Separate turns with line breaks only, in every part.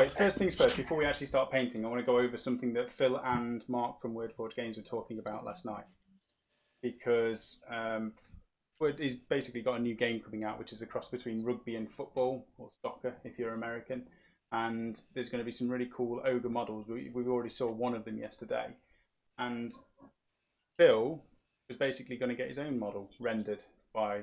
Right, first things first, before we actually start painting, I want to go over something that Phil and Mark from WordForge Games were talking about last night. Because he's basically got a new game coming out, which is a cross between rugby and football, or soccer if you're American. And there's going to be some really cool ogre models. We already saw one of them yesterday. And Phil was basically going to get his own model rendered by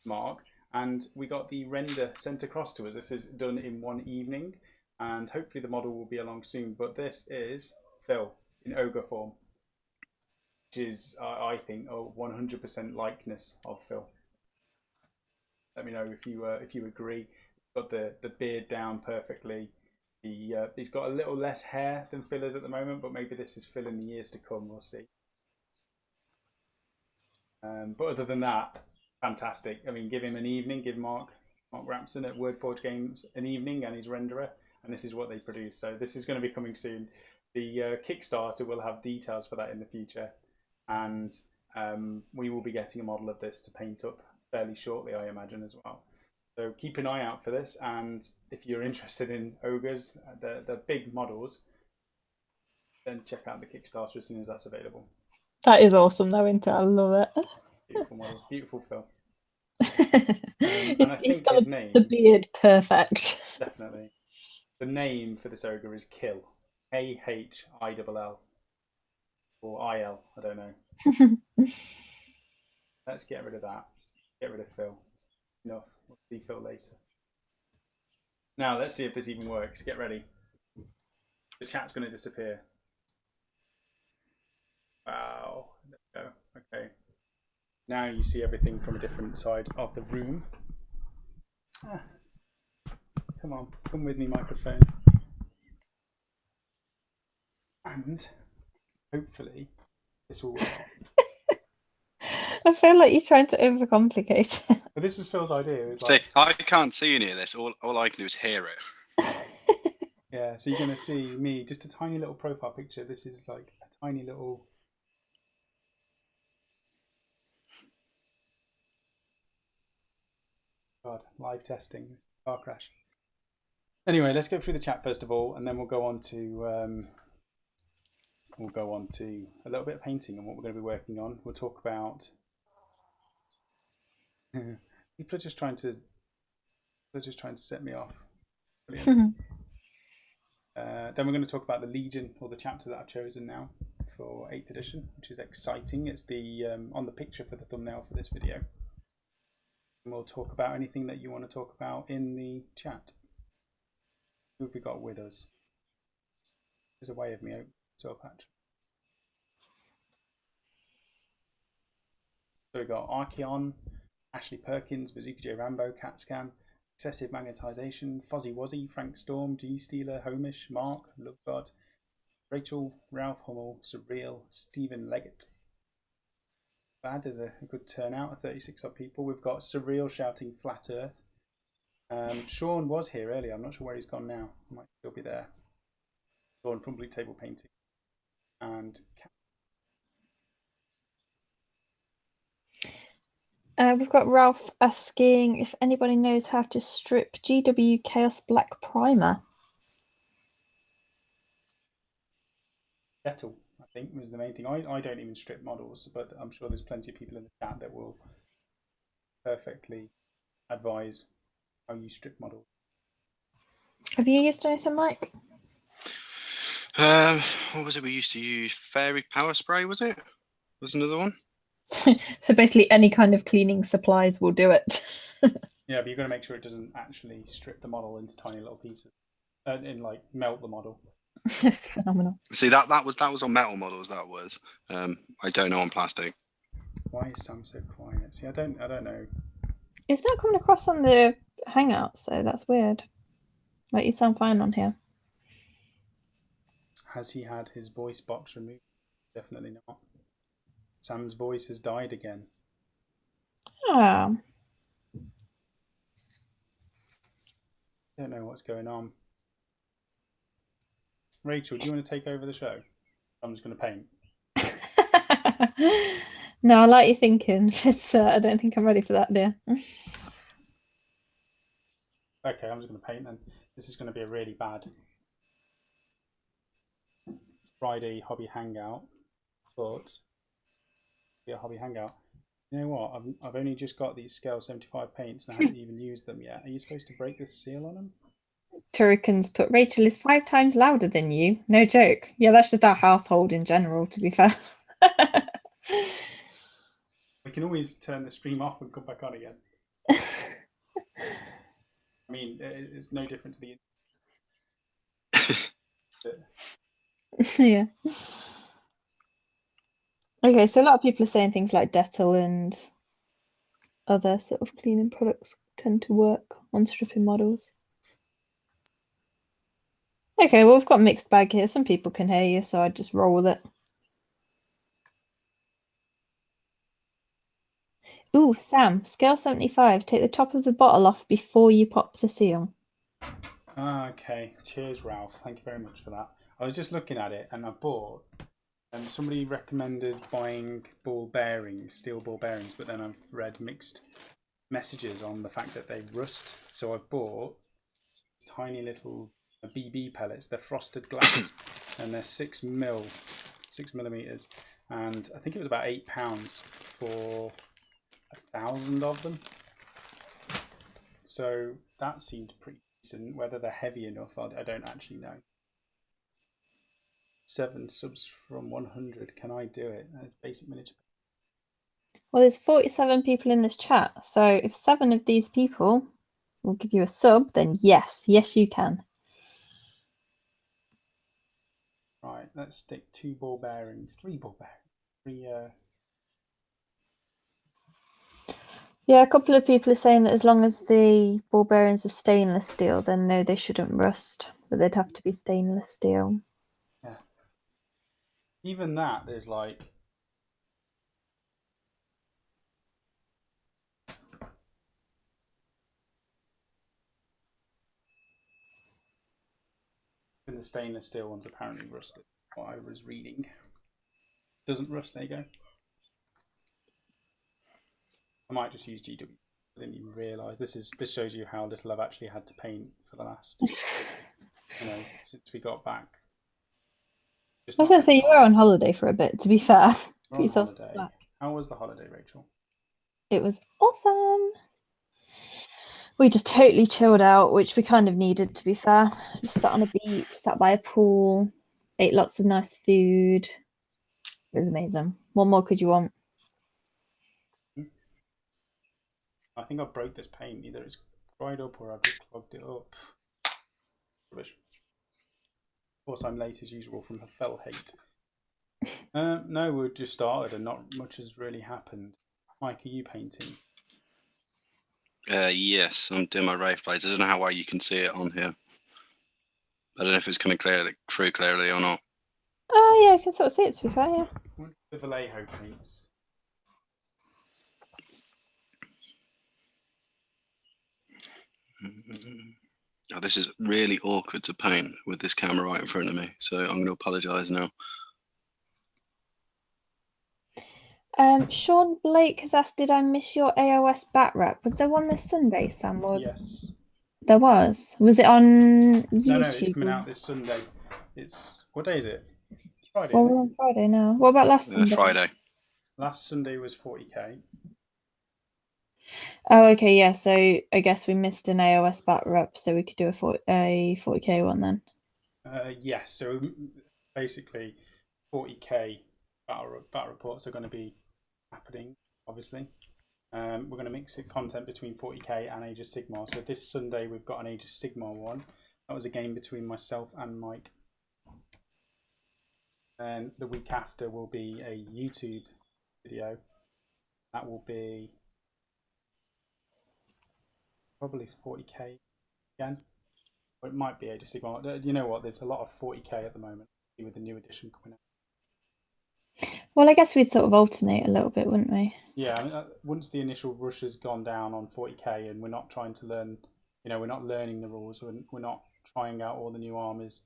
Mark. And we got the render sent across to us. This is done in one evening. And hopefully the model will be along soon. But this is Phil in ogre form, which is, I think, a 100% likeness of Phil. Let me know if you agree. He's got the beard down perfectly. He's got a little less hair than Phil is at the moment, but maybe this is Phil in the years to come. We'll see. But other than that, fantastic. I mean, give him an evening. Give Mark Rapson at WordForge Games an evening and his renderer, and this is what they produce. So this is going to be coming soon. The Kickstarter will have details for that in the future, and we will be getting a model of this to paint up fairly shortly, I imagine, as well. So keep an eye out for this, and if you're interested in ogres, the big models, then check out the Kickstarter as soon as that's available.
That is awesome, though, isn't it? I love it.
Beautiful model, beautiful Phil. And I
He's
think
got
his name,
the beard perfect.
definitely. The name for this ogre is Khill, Khill, or IL. I don't know. Let's get rid of that. Get rid of Phil. Enough. We'll see Phil later. Now let's see if this even works. Get ready. The chat's going to disappear. Wow. There we go. Okay. Now you see everything from a different side of the room. Ah. Come on, come with me, microphone. And hopefully this will work.
I feel like you're trying to overcomplicate it.
But this was Phil's idea. It was
like... See, I can't see any of this. All I can do is hear it.
Yeah, so you're going to see me, just a tiny little profile picture. This is like a tiny little... God, live testing. Car crash. Anyway, let's go through the chat first of all, and then we'll go on to a little bit of painting and what we're going to be working on. We'll talk about... People are just trying to set me off. Brilliant. Then we're going to talk about the Legion, or the chapter that I've chosen now for 8th edition, which is exciting. It's the on the picture for the thumbnail for this video. And we'll talk about anything that you want to talk about in the chat. Who have we got with us? There's a way of me opening the patch. So we've got Archeon, Ashley Perkins, Bazooka J Rambo, CatScan, Excessive Magnetization, Fozzy Wozzy, Frank Storm, G Steeler, Homish, Mark, Lookbot, Rachel, Ralph Hummel, Surreal, Stephen Leggett. Bad, there's a good turnout of 36 odd people. We've got Surreal shouting Flat Earth. Sean was here earlier. I'm not sure where he's gone now. He might still be there. Sean from Blue Table Painting. And
we've got Ralph asking if anybody knows how to strip GW Chaos Black Primer.
Settle, I think, was the main thing. I don't even strip models, but I'm sure there's plenty of people in the chat that will perfectly advise how you strip models.
Have you used anything, Mike?
What was it we used to use? Fairy Power Spray, was it? Was another one?
So basically any kind of cleaning supplies will do it.
Yeah, but you've got to make sure it doesn't actually strip the model into tiny little pieces, and like melt the model.
Phenomenal.
See, that was on metal models. That was. I don't know on plastic.
Why is Sam so quiet? See, I don't know.
It's not coming across on the Hangout, so that's weird. Like, you sound fine on here.
Has he had his voice box removed? Definitely not. Sam's voice has died again.
Ah.
Don't know what's going on. Rachel, do you want to take over the show? I'm just going to paint.
No, I like your thinking, but I don't think I'm ready for that, dear.
Okay, I'm just going to paint then. this is going to be a really bad Friday hobby hangout, but be a hobby hangout. You know what? I've only just got these scale 75 paints and I haven't even used them yet. Are you supposed to break the seal on them?
Turrican's put Rachel is 5 times louder than you. No joke. Yeah, that's just our household in general, to be fair.
We can always turn the stream off and come back on again. I mean, it's no different to the.
Yeah. Okay, so a lot of people are saying things like Dettol and other sort of cleaning products tend to work on stripping models. Okay, well, we've got a mixed bag here. Some people can hear you, so I'd just roll with it. Ooh, Sam, scale 75. Take the top of the bottle off before you pop the seal.
Okay, cheers, Ralph. Thank you very much for that. I was just looking at it and I bought. Somebody recommended buying ball bearings, steel ball bearings, but then I've read mixed messages on the fact that they rust. So I've bought tiny little BB pellets. They're frosted glass and they're 6mm, and I think it was about £8 for 1,000 of them. So that seemed pretty decent. Whether they're heavy enough, I don't actually know. 7 subs from 100. Can I do it? That's basic miniature.
Well, there's 47 people in this chat, so if 7 of these people will give you a sub, then yes, you can.
Right, let's stick 2 ball bearings, 3 ball bearings, 3.
Yeah, a couple of people are saying that as long as the ball bearings are stainless steel, then no, they shouldn't rust, but they'd have to be stainless steel.
Yeah. Even that, there's like. And the stainless steel ones apparently rusted. What I was reading. Doesn't rust, there you go. I might just use GW. I didn't even realise. This shows you how little I've actually had to paint for the last, since we got back.
I was going to say, you were on holiday for a bit, to be fair.
We're on holiday. How was the holiday, Rachel?
It was awesome. We just totally chilled out, which we kind of needed, to be fair. Just sat on a beach, sat by a pool, ate lots of nice food. It was amazing. What more could you want?
I think I broke this paint. Either it's dried up or I've just clogged it up. Rubbish. Of course, I'm late as usual from fell hate. No, we've just started and not much has really happened. Mike, are you painting?
Yes, I'm doing my Wraith Blades. I don't know how well you can see it on here. I don't know if it's coming through clearly or not.
Oh, yeah, I can sort of see it, to be fair, yeah.
The Vallejo paints.
Oh, this is really awkward to paint with this camera right in front of me, so I'm going to apologise now.
Sean Blake has asked, did I miss your AOS bat rep? Was there one this Sunday, Sam? Or...
Yes.
There was. Was it on YouTube?
No, it's coming out this Sunday. What day is it? It's Friday.
Well, we're on Friday now. What about last Sunday?
Friday.
Last Sunday was 40k.
Oh, okay, yeah. So I guess we missed an AOS bat rep, so we could do a 40k one then.
Yes. So basically, 40k battle reports are going to be happening. Obviously, we're going to mix content between 40k and Age of Sigmar. So this Sunday we've got an Age of Sigmar one. That was a game between myself and Mike. And the week after will be a YouTube video. That will be probably 40k again. Or it might be Age of Sigmar. You know what? There's a lot of 40k at the moment with the new edition coming out.
Well, I guess we'd sort of alternate a little bit, wouldn't we?
Yeah, I mean, once the initial rush has gone down on 40k and we're not trying to learn, we're not learning the rules, we're not trying out all the new armies,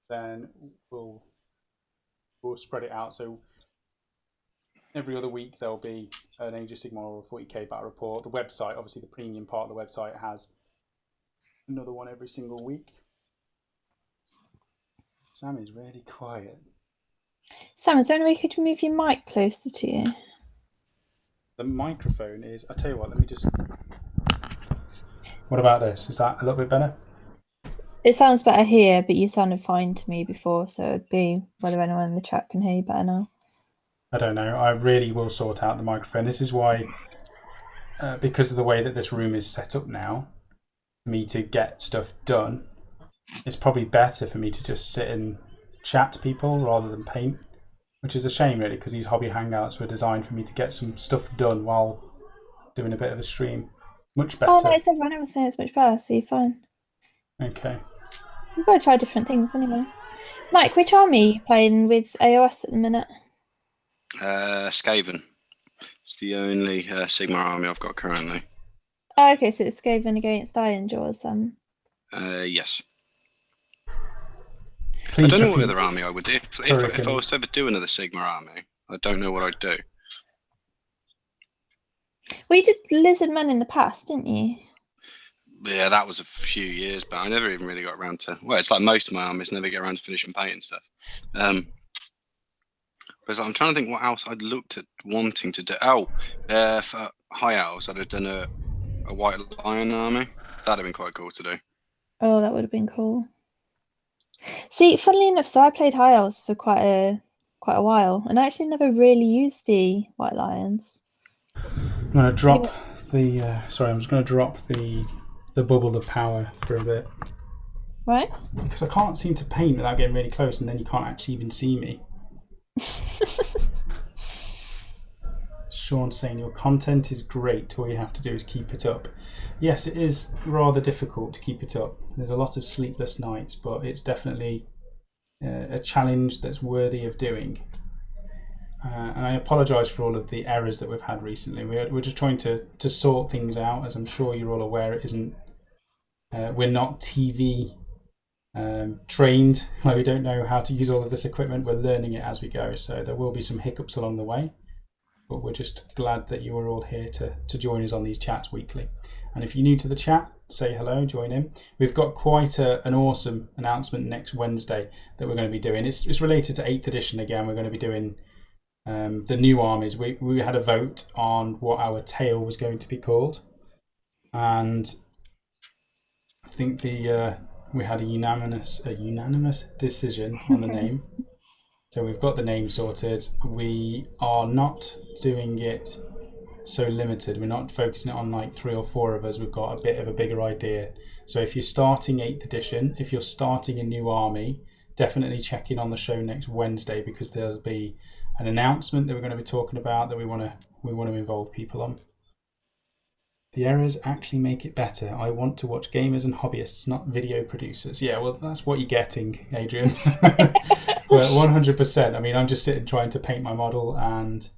then we'll spread it out. So every other week there'll be an Age of Sigmar or a 40k battle report. The website, obviously the premium part of the website has another one every single week. Sam is really quiet.
Sam, is there any way you could move your mic closer to you?
The microphone is... I tell you what, let me just... What about this? Is that a little bit better?
It sounds better here, but you sounded fine to me before, so it'd be whether anyone in the chat can hear you better now.
I don't know. I really will sort out the microphone. This is why, because of the way that this room is set up now, for me to get stuff done, it's probably better for me to just sit and chat to people rather than paint, which is a shame really, because these hobby hangouts were designed for me to get some stuff done while doing a bit of a stream. Much better.
Oh no, it's everyone else saying it's much better, so you're fine.
Okay.
We've got to try different things anyway. Mike, which army are you playing with AOS at the minute?
Skaven. It's the only Sigma army I've got currently.
Oh, okay, so it's Skaven against Iron Jaws then.
Yes.
Please
I don't know
repeat.
what other army I would do. If I was to ever do another Sigma army, I don't know what I'd do.
Well, you did Lizard Men in the past, didn't you?
Yeah, that was a few years back. I never even really got around to... Well, it's like most of my armies never get around to finishing painting stuff. Because I'm trying to think what else I'd looked at wanting to do. Oh, for High Elves, I'd have done a White Lion army. That'd have been quite cool to do.
Oh, that would have been cool. See, funnily enough, so I played High Elves for quite a while, and I actually never really used the White Lions.
I'm going to drop the... sorry, I'm just going to drop the bubble of power for a bit.
Right?
Because I can't seem to paint without getting really close, and then you can't actually even see me. Sean's saying your content is great, all you have to do is keep it up. Yes, it is rather difficult to keep it up. There's a lot of sleepless nights, but it's definitely a challenge that's worthy of doing. And I apologise for all of the errors that we've had recently. We're just trying to sort things out. As I'm sure you're all aware, it isn't. We're not TV trained. Like, we don't know how to use all of this equipment. We're learning it as we go, so there will be some hiccups along the way. But we're just glad that you are all here to join us on these chats weekly. And if you're new to the chat, say hello, join in. We've got quite an awesome announcement next Wednesday that we're going to be doing. It's related to 8th edition again. We're going to be doing the new armies. We had a vote on what our tale was going to be called, and I think we had a unanimous decision on the name. So we've got the name sorted. We are not doing it so limited. We're not focusing it on like 3 or 4 of us. We've got a bit of a bigger idea. So if you're starting 8th edition, if you're starting a new army, definitely check in on the show next Wednesday, because there'll be an announcement that we're going to be talking about that we want to involve people on. The errors actually make it better. I want to watch gamers and hobbyists, not video producers. Yeah, well, that's what you're getting, Adrian. Well, 100%. I mean, I'm just sitting trying to paint my model and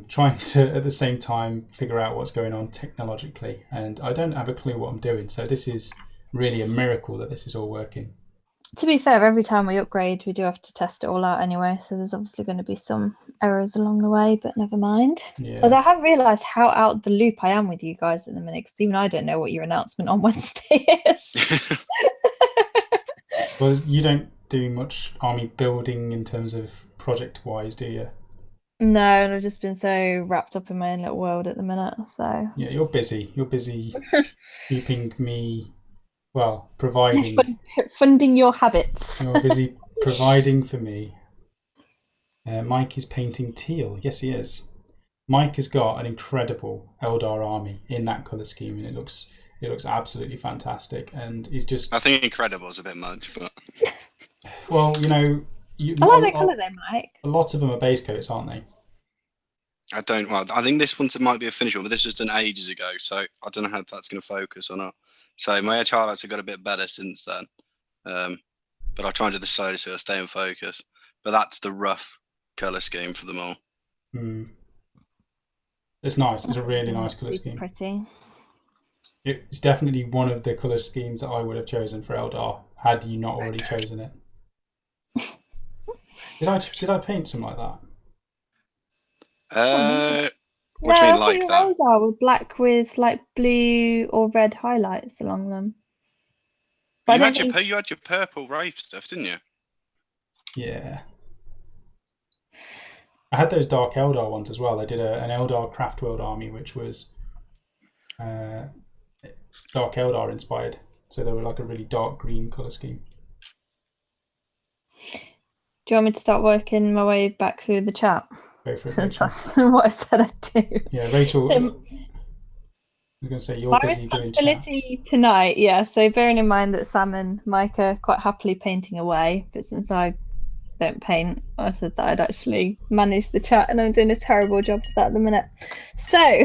trying to, at the same time, figure out what's going on technologically. And I don't have a clue what I'm doing. So this is really a miracle that this is all working.
To be fair, every time we upgrade, we do have to test it all out anyway. So there's obviously going to be some errors along the way, but never mind.
Yeah.
Although I have realised how out of the loop I am with you guys at the minute, because even I don't know what your announcement on Wednesday is.
Well, you don't do much army building in terms of project-wise, do you?
No, and I've just been so wrapped up in my own little world at the minute. So
yeah, you're busy. You're busy keeping me, well, providing.
Funding your habits.
You're busy providing for me. Mike is painting teal. Yes, he is. Mike has got an incredible Eldar army in that colour scheme, and it looks absolutely fantastic. And he's just...
I think incredible is a bit much, but...
Well, you know...
I like that colour though, Mike.
A lot of them are base coats, aren't they?
Well, I think this one might be a finished one, but this was done ages ago, so I don't know how that's going to focus or not. So my edge highlights have got a bit better since then. But I'll try and do the slowly so I'll stay in focus. But that's the rough colour scheme for them all.
It's nice. It's a really nice colour scheme.
Pretty.
It's definitely one of the colour schemes that I would have chosen for Eldar had you not already chosen it. Did I paint something like that?
What do you mean, like that?
Eldar were black with like blue or red highlights along them. But
You
I
had
don't think...
you had your purple Wraith stuff, didn't you?
Yeah. I had those Dark Eldar ones as well. I did an Eldar Craft World army, which was Dark Eldar inspired. So they were like a really dark green colour scheme.
Do you want me to start working my way back through the chat?
Go for it,
Since
Rachel.
that's what I said I'd do.
Yeah, Rachel,
So,
I was going to say, you're
my
busy doing chats.
responsibility tonight, yeah. So bearing in mind that Sam and Mike are quite happily painting away, but since I don't paint, I said that I'd actually manage the chat, and I'm doing a terrible job of that at the minute. So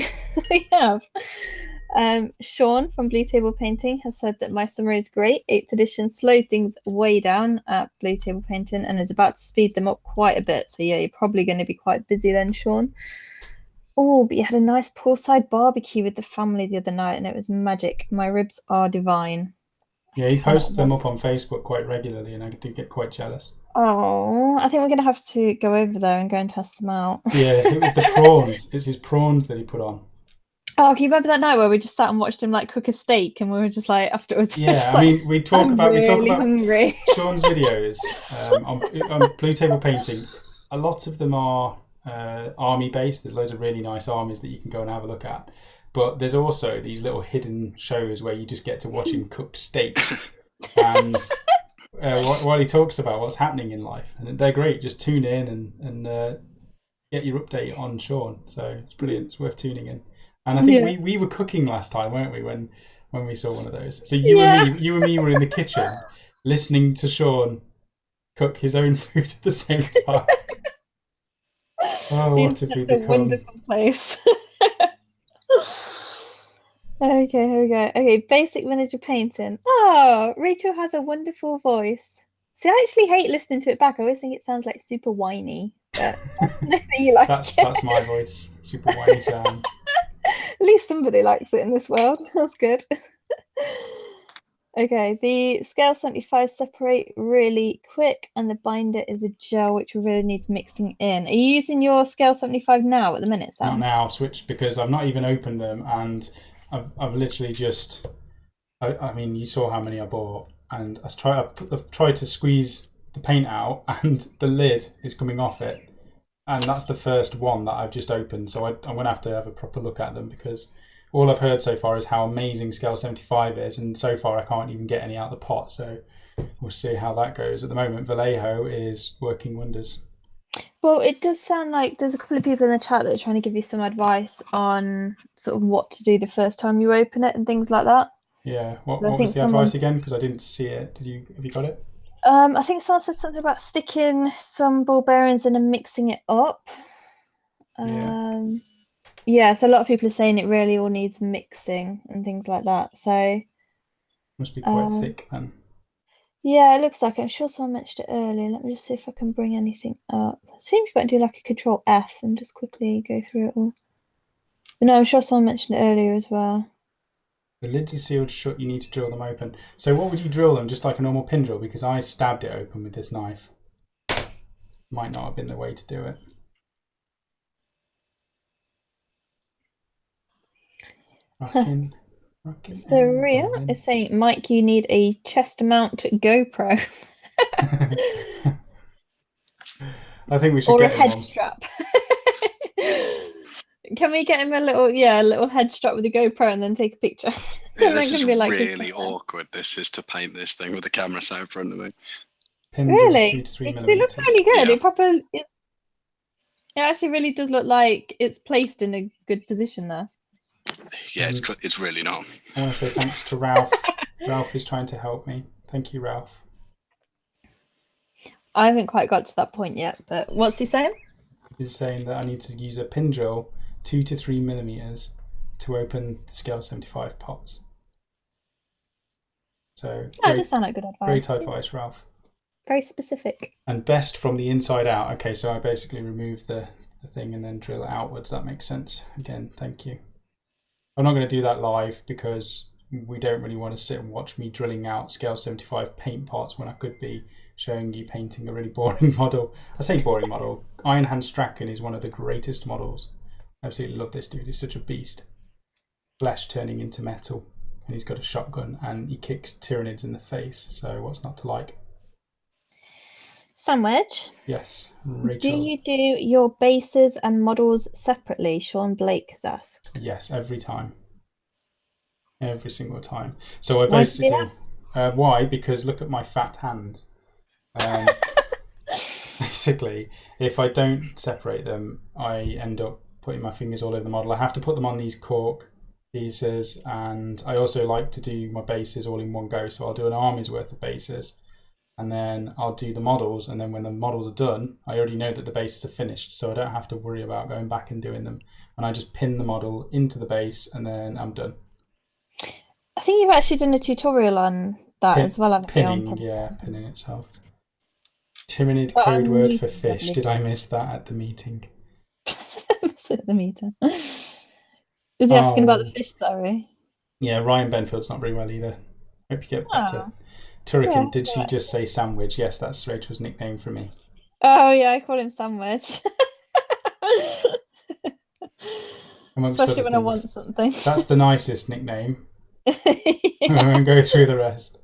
we have Sean from Blue Table Painting has said that my summary is great. 8th edition slowed things way down at Blue Table Painting and is about to speed them up quite a bit. So yeah, you're probably going to be quite busy then, Sean. Oh, but you had a nice poolside barbecue with the family the other night and it was magic. My ribs are divine.
Yeah, he posts them up on Facebook quite regularly and I do get quite jealous.
Oh, I think we're going to have to go over there and go and test them out.
Yeah, it was the prawns. It's his prawns that he put on.
Oh, can you remember that night where we just sat and watched him like cook a steak and we were just like afterwards?
Yeah,
I
mean, we talk about
hungry.
Sean's videos on Blue Table Painting. A lot of them are army based. There's loads of really nice armies that you can go and have a look at. But there's also these little hidden shows where you just get to watch him cook steak and while he talks about what's happening in life, and they're great. Just tune in and get your update on Sean. So it's brilliant. It's worth tuning in. And I think we were cooking last time, weren't we? When we saw one of those. So you and me were in the kitchen listening to Sean cook his own food at the same time. Oh, what have we become?
A wonderful place. Okay, here we go. Okay, basic miniature painting. Oh, Rachel has a wonderful voice. See, I actually hate listening to it back. I always think it sounds like super whiny. But you like
that's my voice, super whiny sound.
At least somebody likes it in this world. That's good. Okay, the scale 75 separate really quick, and the binder is a gel which really needs mixing in. Are you using your scale 75 now at the minute, Sam?
Not now, switch, because I've not even opened them, and I've literally just. I mean, you saw how many I bought, and I've tried to squeeze the paint out, and the lid is coming off it. And that's the first one that I've just opened, so I'm going to have a proper look at them because all I've heard so far is how amazing Scale 75 is, and so far I can't even get any out of the pot, so we'll see how that goes. At the moment, Vallejo is working wonders.
Well, it does sound like there's a couple of people in the chat that are trying to give you some advice on sort of what to do the first time you open it and things like that.
Yeah, what was the advice again? Because I didn't see it. Have you got it?
I think someone said something about sticking some ball bearings in and mixing it up. Yeah, so a lot of people are saying it really all needs mixing and things like that. So
must be quite thick then.
Yeah, it looks like it. I'm sure someone mentioned it earlier. Let me just see if I can bring anything up. It seems you've got to do like a Control F and just quickly go through it all. But no, I'm sure someone mentioned it earlier as well.
The lids are sealed shut, you need to drill them open. So what would you drill them? Just like a normal pin drill? Because I stabbed it open with this knife. Might not have been the way to do it.
So Ria is saying, Mike, you need a chest mount GoPro.
I think we should get him
a head strap. Can we get him a little head strap with a GoPro and then take a picture?
Yeah, this is really awkward. This is to paint this thing with the camera so in front of me.
Really? It looks really good.
Yeah.
It actually really does look like it's placed in a good position there.
Yeah, it's really not.
I want to say thanks to Ralph. Ralph is trying to help me. Thank you, Ralph.
I haven't quite got to that point yet, but what's he saying?
He's saying that I need to use a pin drill 2 to 3 millimeters to open the scale 75 pots. So
that does sound like good advice.
Great advice, Ralph.
Very specific.
And best from the inside out. Okay, so I basically remove the thing and then drill it outwards. That makes sense. Again, thank you. I'm not going to do that live because we don't really want to sit and watch me drilling out scale 75 paint pots when I could be showing you painting a really boring model. I say boring model. Iron Hand Strachan is one of the greatest models. I absolutely love this dude. He's such a beast. Flesh turning into metal. and he's got a shotgun, and he kicks Tyranids in the face. So what's not to like?
Sandwich.
Yes,
Do
Rachel.
you do your bases and models separately? Sean Blake has asked.
Yes, every time. Every single time. So I
Why do you do
basically... why? Because look at my fat hands. Basically, if I don't separate them, I end up putting my fingers all over the model. I have to put them on these cork pieces, and I also like to do my bases all in one go. So I'll do an army's worth of bases, and then I'll do the models, and then when the models are done, I already know that the bases are finished, so I don't have to worry about going back and doing them. And I just pin the model into the base, and then I'm done.
I think you've actually done a tutorial on that as well, haven't you?
Pinning, yeah, pinning itself. Tyranid
But
code
I'm
word
new
for
to
fish.
that
Did I miss that at the meeting?
Was it the meter? Was he asking about the fish, sorry?
Yeah, Ryan Benfield's not very well either. Hope you get better.
Oh,
Turrican,
yeah,
did she
yeah.
just say sandwich? Yes, that's Rachel's nickname for me.
Oh yeah, I call him Sandwich.
Amongst
Especially
other
when I
things.
want something.
That's the nicest nickname.
Yeah.
I won't go through the rest.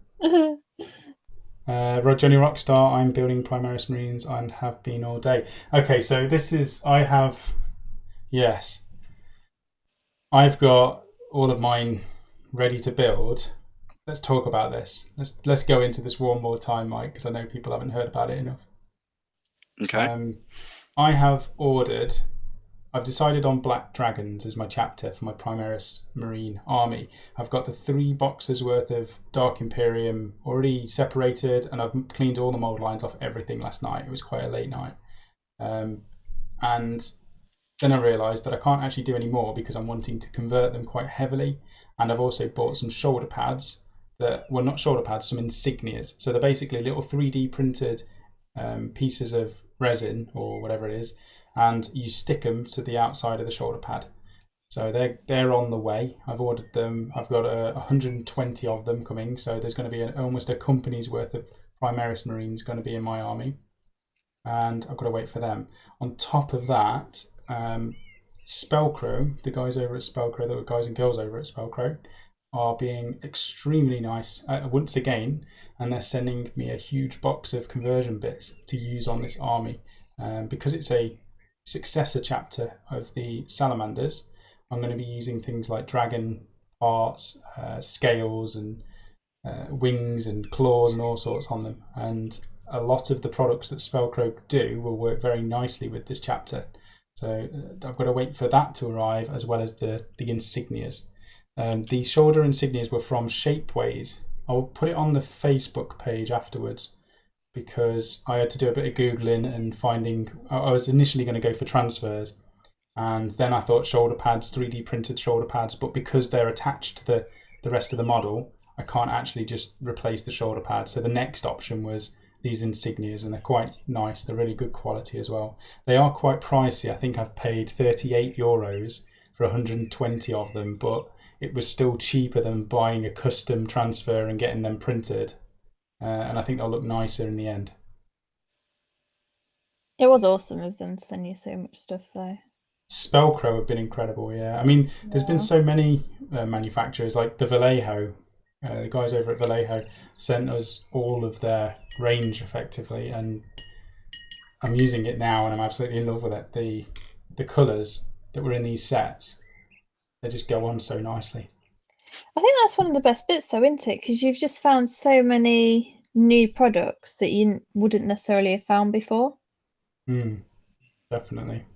Johnny Rockstar, I'm building Primaris Marines and have been all day. Okay, so this is, yes. I've got all of mine ready to build. Let's talk about this. Let's go into this one more time, Mike, because I know people haven't heard about it enough.
Okay.
I've decided on Black Dragons as my chapter for my Primaris Marine army. I've got the 3 boxes worth of Dark Imperium already separated, and I've cleaned all the mold lines off everything last night. It was quite a late night. And then I realised that I can't actually do any more because I'm wanting to convert them quite heavily. And I've also bought some shoulder pads not shoulder pads, some insignias. So they're basically little 3D printed pieces of resin or whatever it is, and you stick them to the outside of the shoulder pad. So they're on the way. I've ordered them. I've got 120 of them coming. So there's going to be almost a company's worth of Primaris Marines going to be in my army, and I've got to wait for them. On top of that, Spellcrow, the guys over at Spellcrow, the guys and girls over at Spellcrow, are being extremely nice once again, and they're sending me a huge box of conversion bits to use on this army. Because it's a successor chapter of the Salamanders, I'm going to be using things like dragon parts, scales, and wings and claws and all sorts on them. And a lot of the products that Spellcrow do will work very nicely with this chapter. So I've got to wait for that to arrive, as well as the insignias. The shoulder insignias were from Shapeways. I'll put it on the Facebook page afterwards, because I had to do a bit of Googling and finding. I was initially going to go for transfers, and then I thought shoulder pads, 3D printed shoulder pads, but because they're attached to the rest of the model, I can't actually just replace the shoulder pads. So the next option was these insignias, and they're quite nice. They're really good quality as well. They are quite pricey. I think I've paid €38 for 120 of them, but it was still cheaper than buying a custom transfer and getting them printed. And I think they'll look nicer in the end.
It was awesome of them to send you so much stuff, though.
Spellcrow have been incredible, yeah. I mean, there's been so many manufacturers, like the Vallejo. The guys over at Vallejo sent us all of their range, effectively, and I'm using it now, and I'm absolutely in love with it. The colours that were in these sets, they just go on so nicely.
I think that's one of the best bits, though, isn't it? Because you've just found so many new products that you wouldn't necessarily have found before.
Definitely.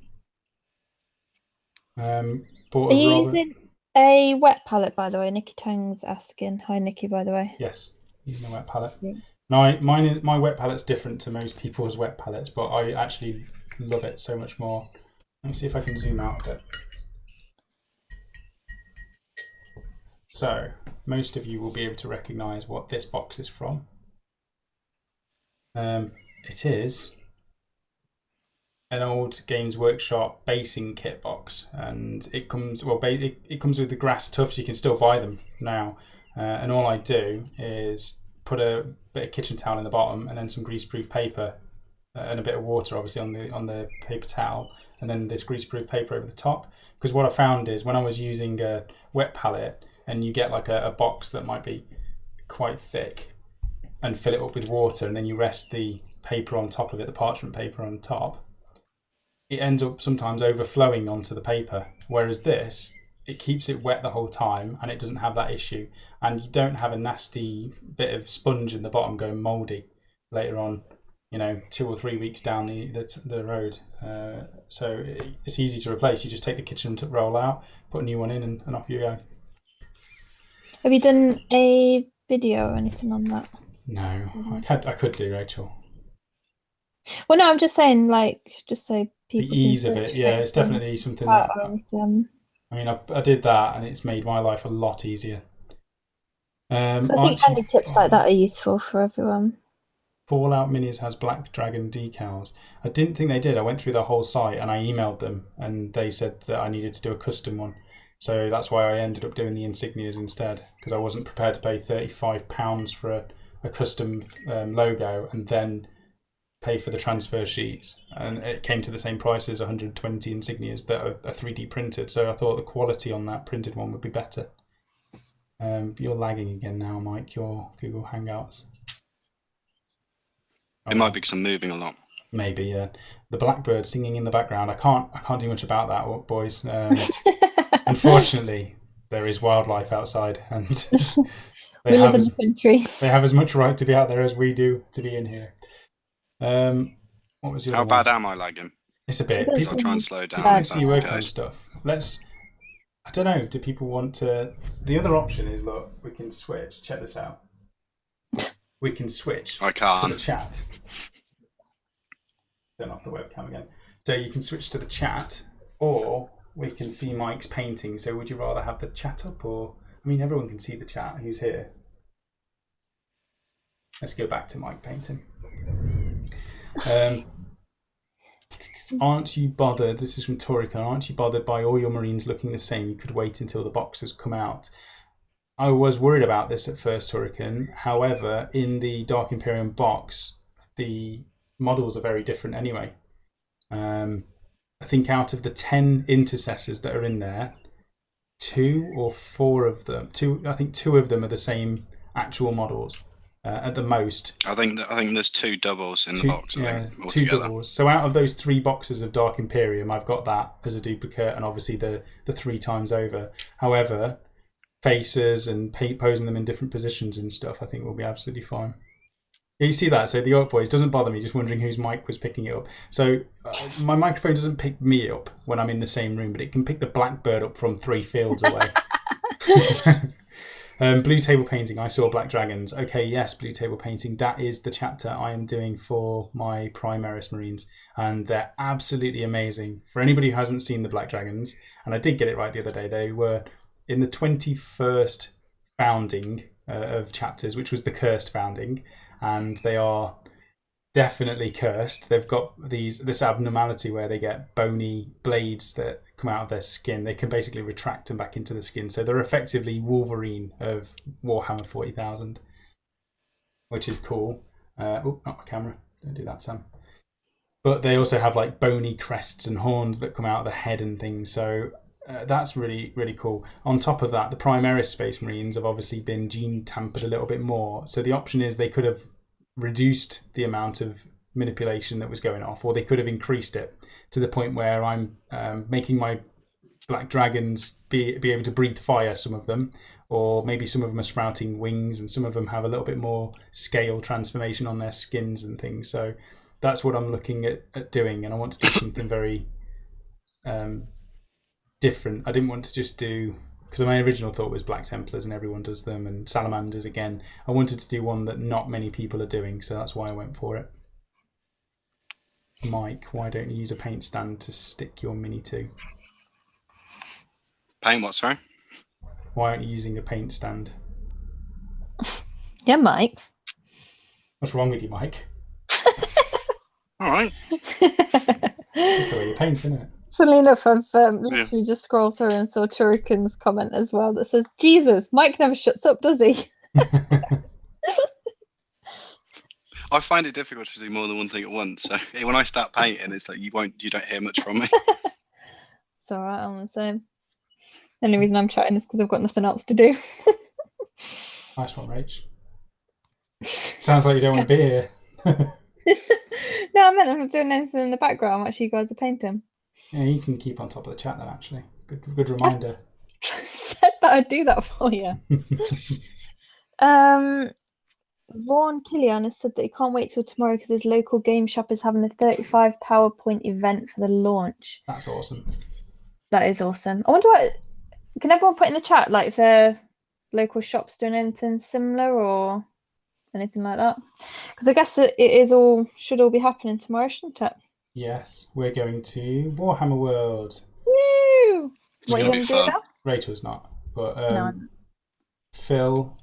Are you using a wet palette, by the way? Nikki Tang's asking. Hi, Nikki, by the way.
Yes, using a wet palette.
Yeah.
My wet palette's different to most people's wet palettes, but I actually love it so much more. Let me see if I can zoom out a bit. So, most of you will be able to recognise what this box is from. It is an old Games Workshop basing kit box, and it comes it comes with the grass tufts. You can still buy them now, and all I do is put a bit of kitchen towel in the bottom, and then some greaseproof paper, and a bit of water, obviously on the paper towel, and then this greaseproof paper over the top. Because what I found is when I was using a wet palette, and you get like a box that might be quite thick and fill it up with water, and then you rest the paper on top of it, the parchment paper on top, it ends up sometimes overflowing onto the paper. Whereas this, it keeps it wet the whole time and it doesn't have that issue. And you don't have a nasty bit of sponge in the bottom going mouldy later on, 2 or 3 weeks down the road. So it's easy to replace. You just take the kitchen roll out, put a new one in, and off you go.
Have you done a video or anything on that?
No, I could do, Rachel.
Well, no, I'm just saying, just so people
the ease of it, yeah, it's definitely something that. I mean, I did that, and it's made my life a lot easier.
I think handy tips like that are useful for everyone.
Fallout Minis has Black Dragon decals. I didn't think they did. I went through the whole site and I emailed them, and they said that I needed to do a custom one. So that's why I ended up doing the insignias instead, because I wasn't prepared to pay £35 for a custom logo and then pay for the transfer sheets. And it came to the same price as 120 insignias that are 3D printed. So I thought the quality on that printed one would be better. You're lagging again now, Mike, your Google Hangouts.
It might be because I'm moving a lot. Maybe,
yeah. The blackbird singing in the background. I can't do much about that, boys. Unfortunately, there is wildlife outside, and
we live in the country.
They have as much right to be out there as we do to be in here. What was your?
How bad am I lagging?
It's a bit.
I'll try and slow down.
I see you working on stuff. I don't know. Do people want to? The other option is, look, we can switch. Check this out. We can switch to the chat. Turn off the webcam again. So you can switch to the chat, or we can see Mike's painting. So would you rather have the chat up, or everyone can see the chat who's here. Let's go back to Mike painting. Aren't you bothered? This is from Torika. Aren't you bothered by all your Marines looking the same? You could wait until the boxes come out. I was worried about this at first, Torican. However, in the Dark Imperium box, the models are very different anyway. I think out of the 10 intercessors that are in there, 2 or 4 of them, I think 2 of them are the same actual models at the most.
I think there's 2 doubles in the box.
Yeah, 2 doubles. So out of those 3 boxes of Dark Imperium, I've got that as a duplicate, and obviously the 3 times over. However, faces and posing them in different positions and stuff, I think will be absolutely fine. Yeah, you see that? So the Orc Boys doesn't bother me, just wondering whose mic was picking it up. So my microphone doesn't pick me up when I'm in the same room, but it can pick the blackbird up from 3 fields away. Blue table painting. I saw Black Dragons. Okay, yes, blue table painting. That is the chapter I am doing for my Primaris Marines, and they're absolutely amazing. For anybody who hasn't seen the Black Dragons, and I did get it right the other day, they were in the 21st founding of chapters, which was the cursed founding, and they are definitely cursed. They've got this abnormality where they get bony blades that come out of their skin. They can basically retract them back into the skin, so they're effectively Wolverine of Warhammer 40,000, which is cool. Oh, not my camera. Don't do that, Sam. But they also have like bony crests and horns that come out of the head and things, so that's really, really cool. On top of that, the Primaris Space Marines have obviously been gene tampered a little bit more. So the option is they could have reduced the amount of manipulation that was going off, or they could have increased it to the point where I'm making my Black Dragons be able to breathe fire, some of them, or maybe some of them are sprouting wings, and some of them have a little bit more scale transformation on their skins and things. So that's what I'm looking at doing, and I want to do something very different. I didn't want to just do, because my original thought was Black Templars and everyone does them, and Salamanders again. I wanted to do one that not many people are doing, so that's why I went for it. Mike, why don't you use a paint stand to stick your mini to?
Paint what, sorry?
Why aren't you using a paint stand?
Yeah, Mike.
What's wrong with you, Mike?
All right.
Just the way you paint, isn't it?
Funnily enough, I've literally just scrolled through and saw Turikan's comment as well that says, Jesus, Mike never shuts up, does he?
I find it difficult to do more than one thing at once. So when I start painting, it's like you don't hear much from me.
It's all right, I'm the same. The only reason I'm chatting is because I've got nothing else to do.
Nice one, Rach. Sounds like you don't want to be here.
No, I meant I'm not doing anything in the background while you guys are painting.
Yeah, you can keep on top of the chat then, actually. Good reminder.
Said that I'd do that for you. Vaughan Killian has said that he can't wait till tomorrow because his local game shop is having a 35 PowerPoint event for the launch.
That's awesome.
That is awesome. I wonder what... Can everyone put in the chat, like, if their local shop's doing anything similar or anything like that? Because I guess should all be happening tomorrow, shouldn't it?
Yes, we're going to Warhammer World.
Woo! What are you going to do now?
Rachel's not, but
No.
Phil,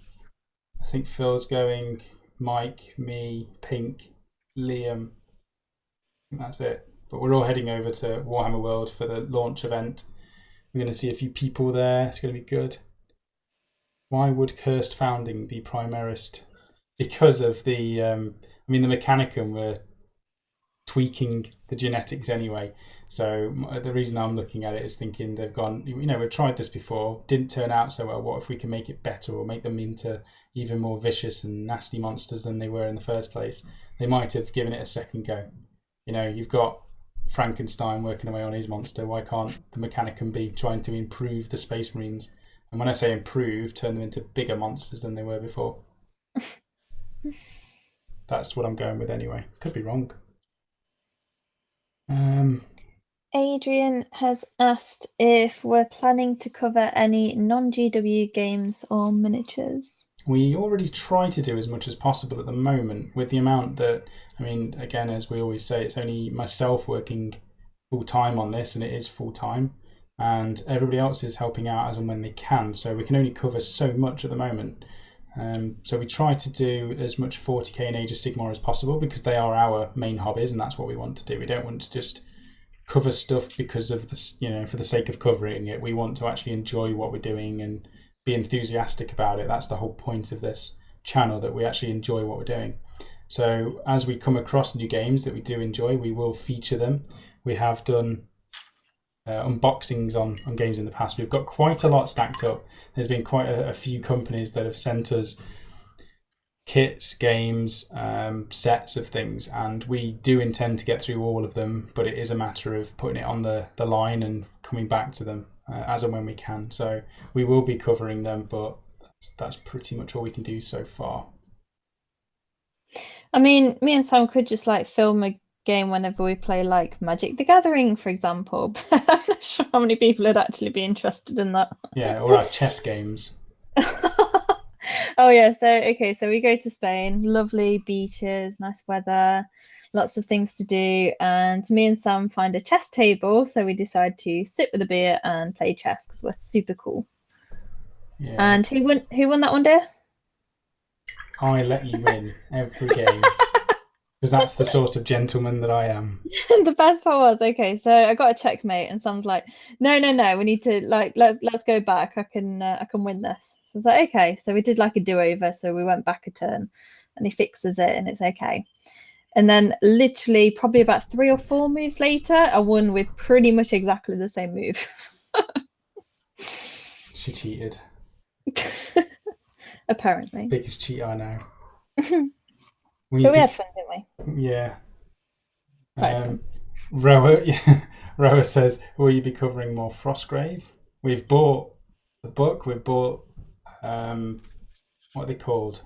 I think Phil's going, Mike, me, Pink, Liam. I think that's it. But we're all heading over to Warhammer World for the launch event. We're going to see a few people there. It's going to be good. Why would Cursed Founding be Primarist? Because of the Mechanicum were tweaking the genetics anyway. So the reason I'm looking at it is thinking they've gone, we've tried this before, didn't turn out so well. What if we can make it better or make them into even more vicious and nasty monsters than they were in the first place? They might have given it a second go. You've got Frankenstein working away on his monster. Why can't the Mechanicum be trying to improve the Space Marines? And when I say improve, turn them into bigger monsters than they were before. That's what I'm going with anyway. Could be wrong.
Adrian has asked if we're planning to cover any non-GW games or miniatures.
We already try to do as much as possible at the moment, with the amount that, again, as we always say, it's only myself working full-time on this, and it is full-time, and everybody else is helping out as and when they can, so we can only cover so much at the moment. So we try to do as much 40k and Age of Sigmar as possible because they are our main hobbies and that's what we want to do. We don't want to just cover stuff because of for the sake of covering it. We want to actually enjoy what we're doing and be enthusiastic about it. That's the whole point of this channel, that we actually enjoy what we're doing. So as we come across new games that we do enjoy, we will feature them. We have done unboxings on games in the past. We've got quite a lot stacked up. There's been quite a few companies that have sent us kits, games, sets of things, and we do intend to get through all of them, but it is a matter of putting it on the line and coming back to them as and when we can. So we will be covering them, but that's pretty much all we can do so far.
Me and Sam could just film a game whenever we play Magic the Gathering, for example. But I'm not sure how many people would actually be interested in that.
Yeah, or our chess games.
Oh yeah, so we go to Spain, lovely beaches, nice weather, lots of things to do, and me and Sam find a chess table, so we decide to sit with a beer and play chess because we're super cool.
Yeah.
And who won that one, dear?
I let you win every game. Because that's the sort of gentleman that I am.
The best part was, okay, so I got a checkmate, and Sam's like, no, we need to let's go back. I can win this. So I was like, okay. So we did a do-over. So we went back a turn, and he fixes it, and it's okay. And then literally probably about 3 or 4 moves later, I won with pretty much exactly the same move.
She cheated.
Apparently.
Biggest cheat I know.
But we had fun, didn't
we? Yeah.
Right.
Roa says, will you be covering more Frostgrave? We've bought the book. We've bought, what are they called?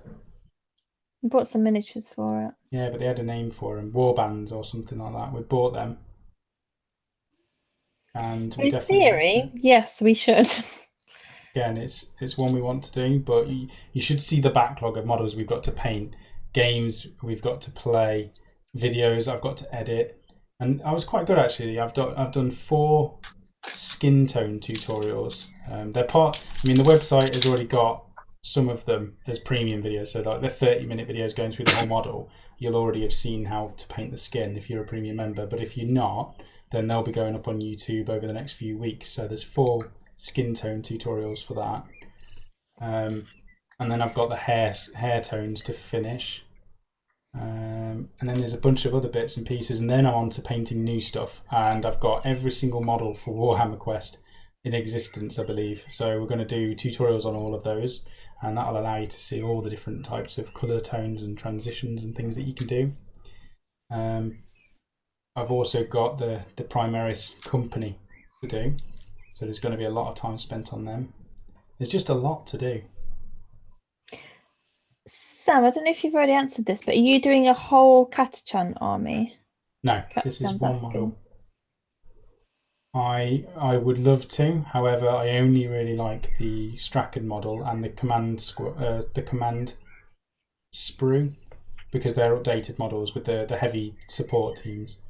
We bought some miniatures for it.
Yeah, but they had a name for them. Warbands or something like that. We bought them. And we
in theory, yes, we should.
Again, it's one we want to do, but you should see the backlog of models we've got to paint, games we've got to play, videos I've got to edit, and I was quite good actually. I've done 4 skin tone tutorials. They're part. The website has already got some of them as premium videos, so like the 30-minute videos going through the whole model. You'll already have seen how to paint the skin if you're a premium member, but if you're not, then they'll be going up on YouTube over the next few weeks. So there's 4 skin tone tutorials for that, and then I've got the hair tones to finish, and then there's a bunch of other bits and pieces, and then I'm on to painting new stuff, and I've got every single model for Warhammer Quest in existence, I believe. So we're going to do tutorials on all of those, and that'll allow you to see all the different types of colour tones and transitions and things that you can do. I've also got the Primaris company to do, so there's going to be a lot of time spent on them. There's just a lot to do.
Sam, I don't know if you've already answered this, but are you doing a whole Katachan army?
No, this is
Katachan's
one
asking.
model. I would love to, however, I only really like the Strachan model and the command sprue, because they're updated models with the heavy support teams.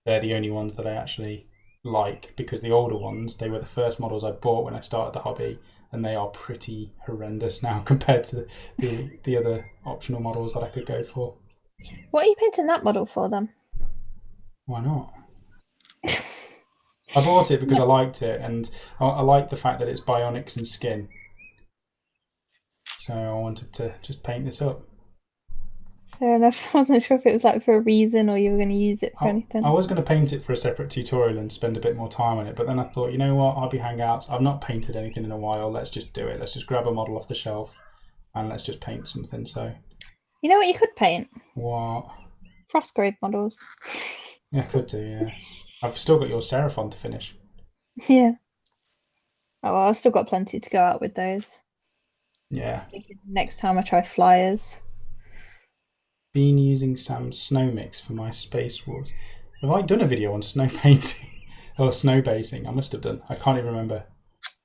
They're the only ones that I actually like, because the older ones, they were the first models I bought when I started the hobby, and they are pretty horrendous now compared to the other optional models that I could go for.
What are you painting that model for then?
Why not? I bought it because I liked it, and I like the fact that it's bionics and skin. So I wanted to just paint this up.
Fair enough. I wasn't sure if it was like for a reason or you were going to use it for anything.
I was going to paint it for a separate tutorial and spend a bit more time on it, but then I thought, you know what, I'll be Hangouts. I've not painted anything in a while. Let's just do it. Let's just grab a model off the shelf and let's just paint something. So,
you know what you could paint?
What?
Frostgrave models.
Yeah, I could do, yeah. I've still got your Seraphon to finish.
Yeah. Oh, well, I've still got plenty to go out with those.
Yeah.
Next time I try flyers.
Been using Sam's snow mix for my Space Wars. Have I done a video on snow painting or snow basing? I must have done. I can't even remember.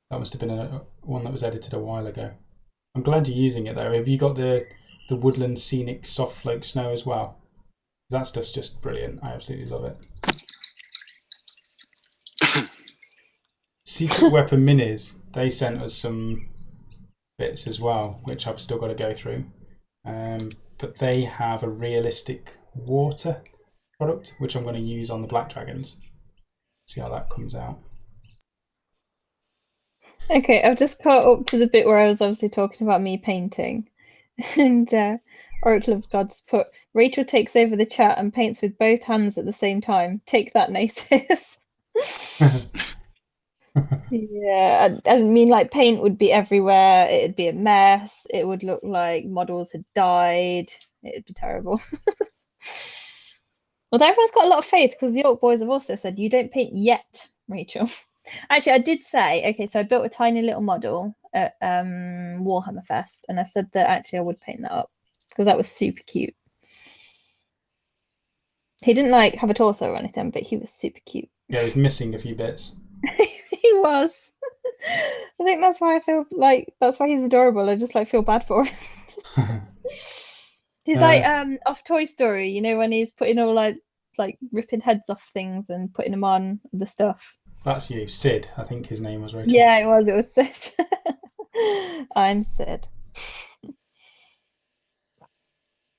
That must have been one that was edited a while ago. I'm glad you're using it though. Have you got the woodland scenic soft floke snow as well? That stuff's just brilliant. I absolutely love it. Secret Weapon Minis, they sent us some bits as well, which I've still got to go through. But they have a realistic water product, which I'm going to use on the Black Dragons. See how that comes out.
Okay, I've just caught up to the bit where I was obviously talking about me painting. And Oracle of Gods put, Rachel takes over the chat and paints with both hands at the same time. Take that, naysayers. Yeah, I mean, like, paint would be everywhere. It'd be a mess. It would look like models had died. It'd be terrible. Although everyone's got a lot of faith, because the Orc boys have also said, you don't paint yet, Rachel. Actually, I did say, okay, so I built a tiny little model at Warhammer Fest, and I said that actually I would paint that up, because that was super cute. He didn't like have a torso or anything, but he was super cute.
Yeah, he's missing a few bits.
He was. I think that's why I feel like that's why he's adorable. I just like feel bad for him. He's like off Toy Story, you know, when he's putting all like ripping heads off things and putting them on the stuff.
That's you, Sid. I think his name was Rachel.
Yeah, it was Sid. I'm Sid.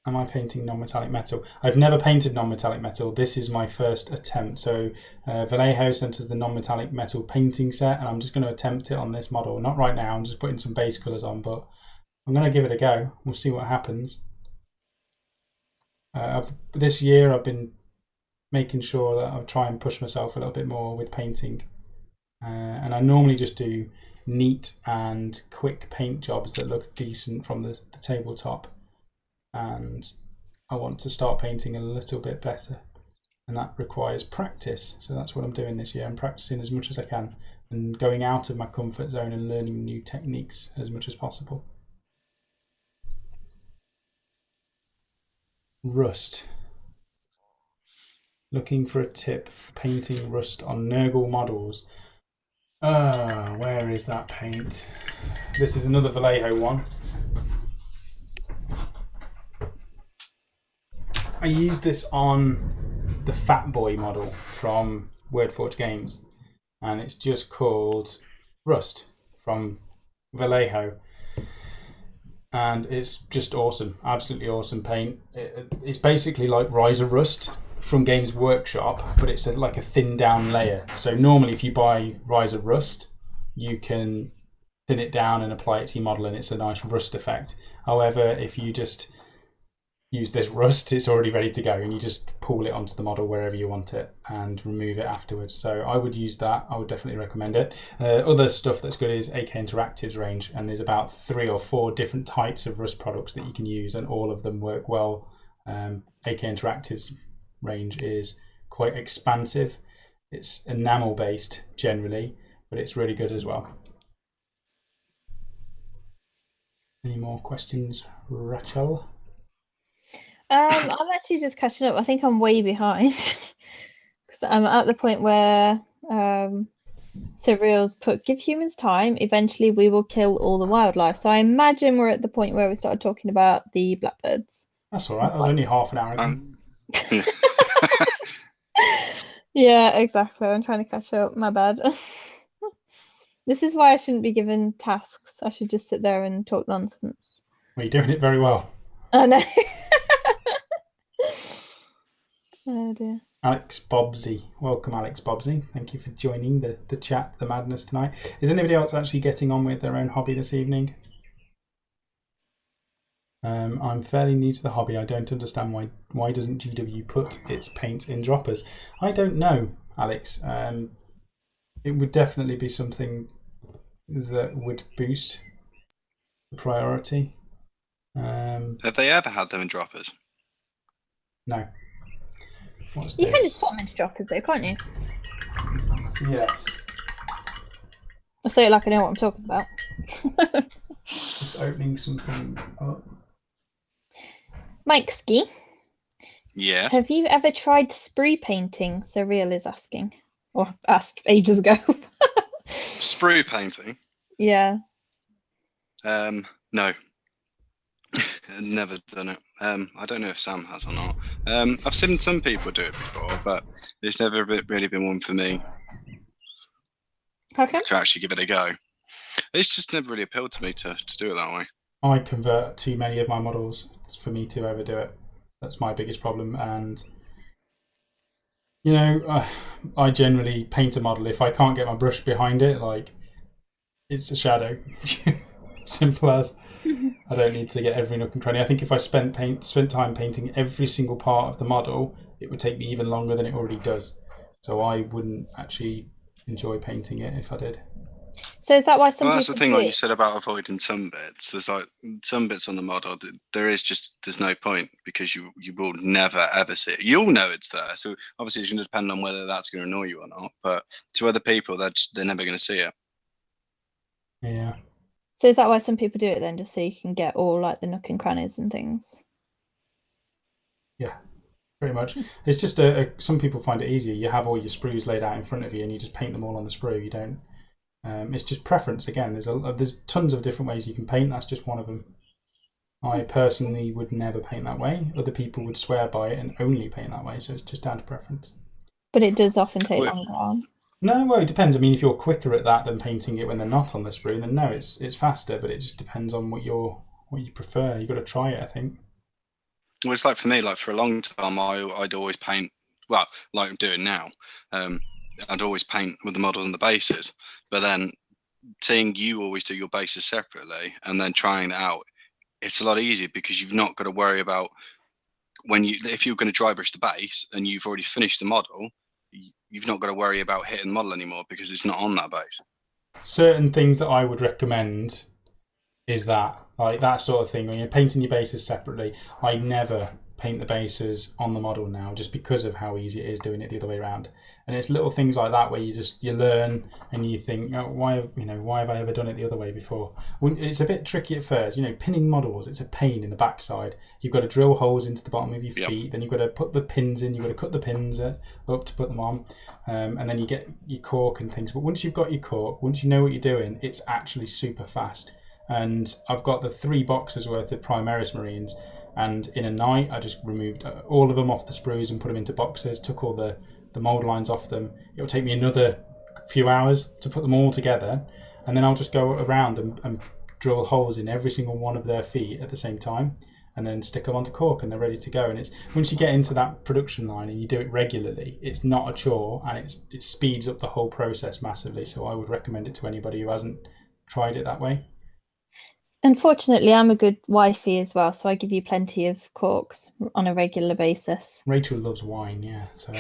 Am I painting non-metallic metal? I've never painted non-metallic metal. This is my first attempt. So Vallejo sent us the non-metallic metal painting set, and I'm just going to attempt it on this model. Not right now, I'm just putting some base colours on, but I'm going to give it a go. We'll see what happens. This year I've been making sure that I try and push myself a little bit more with painting. And I normally just do neat and quick paint jobs that look decent from the tabletop. And I want to start painting a little bit better, and that requires practice. So that's what I'm doing this year. I'm practicing as much as I can and going out of my comfort zone and learning new techniques as much as possible. Rust. Looking for a tip for painting rust on Nurgle models. Where is that paint? This is another Vallejo one. I used this on the Fat Boy model from Wordforge Games, and it's just called Rust from Vallejo, and it's just awesome, absolutely awesome paint. It's basically like Rise of Rust from Games Workshop, but it's like a thin down layer. So normally if you buy Rise of Rust, you can thin it down and apply it to your model and it's a nice rust effect. However, if you just use this rust, it's already ready to go, and you just pull it onto the model wherever you want it and remove it afterwards. So I would use that. I would definitely recommend it. Other stuff that's good is AK Interactive's range, and there's about 3 or 4 different types of rust products that you can use, and all of them work well. AK Interactive's range is quite expansive. It's enamel based generally, but it's really good as well. Any more questions, Rachel?
I'm actually just catching up. I think I'm way behind because I'm at the point where Surreal's put, give humans time. Eventually, we will kill all the wildlife. So I imagine we're at the point where we started talking about the blackbirds.
That's all right. That was only half an hour ago.
Yeah, exactly. I'm trying to catch up. My bad. This is why I shouldn't be given tasks. I should just sit there and talk nonsense.
Well, you're doing it very well.
Oh no. Oh dear.
Alex Bobsy. Welcome, Alex Bobsy. Thank you for joining the chat, the madness tonight. Is anybody else actually getting on with their own hobby this evening? I'm fairly new to the hobby. I don't understand why doesn't GW put its paints in droppers? I don't know, Alex. It would definitely be something that would boost the priority.
Have they ever had them in droppers?
No. What's
You
this?
can just put them into droppers though, can't you?
Yes.
I say it like I know what I'm talking about.
Just opening something up.
Mike Ski,
Yeah.
have you ever tried sprue painting? Surreal is asking. Or asked ages ago.
Sprue painting?
Yeah.
No. Never done it. I don't know if Sam has or not. I've seen some people do it before, but it's never really been one for me
How come?
to actually give it a go. It's just never really appealed to me to do it that way.
I convert too many of my models for me to ever do it. That's my biggest problem. And, you know, I generally paint a model. If I can't get my brush behind it, like, it's a shadow. Simple as. I don't need to get every nook and cranny. I think if I spent time painting every single part of the model, it would take me even longer than it already does. So I wouldn't actually enjoy painting it if I did.
So is that why some people
That's the thing,
do
like
it?
you said about avoiding some bits. There's like some bits on the model. There's no point because you will never ever see it. You'll know it's there. So obviously it's going to depend on whether that's going to annoy you or not. But to other people, they're never going to see it.
Yeah.
So is that why some people do it then, just so you can get all like the nook and crannies and things?
Yeah, pretty much. It's just some people find it easier. You have all your sprues laid out in front of you, and you just paint them all on the sprue. You don't. It's just preference again. There's tons of different ways you can paint. That's just one of them. I personally would never paint that way. Other people would swear by it and only paint that way. So it's just down to preference.
But it does often take
Well,
longer on.
No, well, it depends. I mean, if you're quicker at that than painting it when they're not on the sprue, then no, it's faster. But it just depends on what you prefer. You've got to try it, I think.
Well, it's like for me, like for a long time, I'd always paint. Well, like I'm doing now, I'd always paint with the models and the bases. But then seeing you always do your bases separately and then trying it out, it's a lot easier because you've not got to worry about if you're going to dry brush the base and you've already finished the model, you've not got to worry about hitting the model anymore because it's not on that base.
Certain things that I would recommend is that, like that sort of thing, when you're painting your bases separately, I never paint the bases on the model now just because of how easy it is doing it the other way around. And it's little things like that where you learn and you think, oh, why have I ever done it the other way before? It's a bit tricky at first, pinning models, it's a pain in the backside. You've got to drill holes into the bottom of your feet, then you've got to put the pins in, you've got to cut the pins up to put them on, and then you get your cork and things. But once you've got your cork, once you know what you're doing, it's actually super fast. And I've got the 3 boxes worth of Primaris Marines, and in a night I just removed all of them off the sprues and put them into boxes, took all the mould lines off them. It'll take me another few hours to put them all together, and then I'll just go around and drill holes in every single one of their feet at the same time, and then stick them onto cork, and they're ready to go. And it's once you get into that production line and you do it regularly, it's not a chore, and it speeds up the whole process massively. So I would recommend it to anybody who hasn't tried it that way.
Unfortunately, I'm a good wifey as well, so I give you plenty of corks on a regular basis.
Rachel loves wine, yeah. So,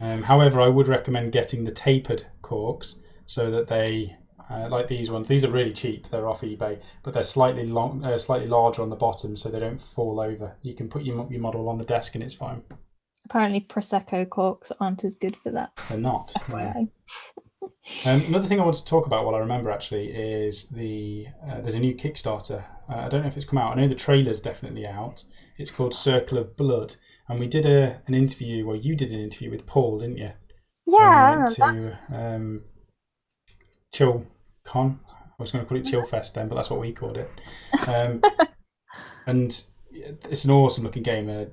however, I would recommend getting the tapered corks so that they, like these ones. These are really cheap. They're off eBay, but they're slightly larger on the bottom, so they don't fall over. You can put your model on the desk and it's fine.
Apparently, Prosecco corks aren't as good for that.
They're not. No.
FYI.
Another thing I want to talk about while I remember actually is there's a new Kickstarter. I don't know if it's come out. I know the trailer's definitely out. It's called Circle of Blood, and we did an interview. Well, you did an interview with Paul, didn't you?
Yeah,
When we went to Chill Con. I was going to call it Chill Fest then, but that's what we called it. And it's an awesome looking game.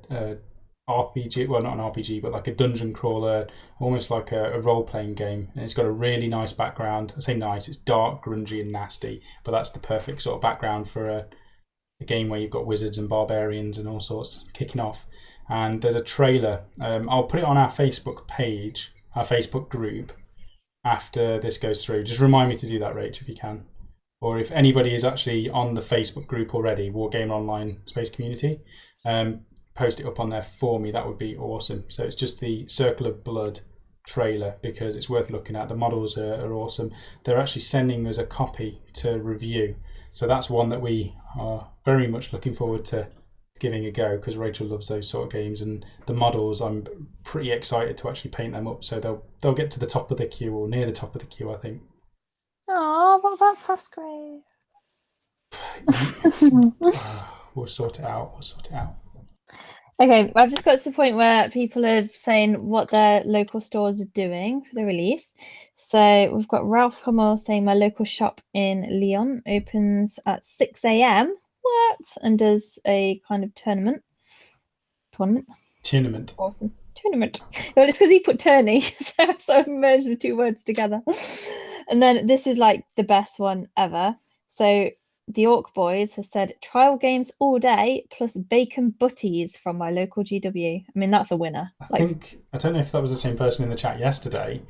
RPG, well, not an RPG, but like a dungeon crawler, almost like a role-playing game. And it's got a really nice background. I say nice, it's dark, grungy, and nasty, but that's the perfect sort of background for a game where you've got wizards and barbarians and all sorts kicking off. And there's a trailer. I'll put it on our Facebook page, our Facebook group, after this goes through. Just remind me to do that, Rach, if you can. Or if anybody is actually on the Facebook group already, Wargamer Online Space Community, post it up on there for me. That would be awesome. So it's just the Circle of Blood trailer because it's worth looking at. The models are awesome. They're actually sending us a copy to review. So that's one that we are very much looking forward to giving a go because Rachel loves those sort of games, and the models I'm pretty excited to actually paint them up. So they'll get to the top of the queue or near the top of the queue, I think.
Oh, what about Frostgrave?
We'll sort it out.
Okay, I've just got to the point where people are saying what their local stores are doing for the release. So we've got Ralph Hummel saying my local shop in Lyon opens at 6 a.m. What? And does a kind of tournament. That's awesome. Tournament. Well, it's because he put tourney, so I sort of merged the two words together. And then this is like the best one ever. So the Orc Boys has said trial games all day plus bacon butties from my local GW. I mean, that's a winner.
I don't know if that was the same person in the chat yesterday,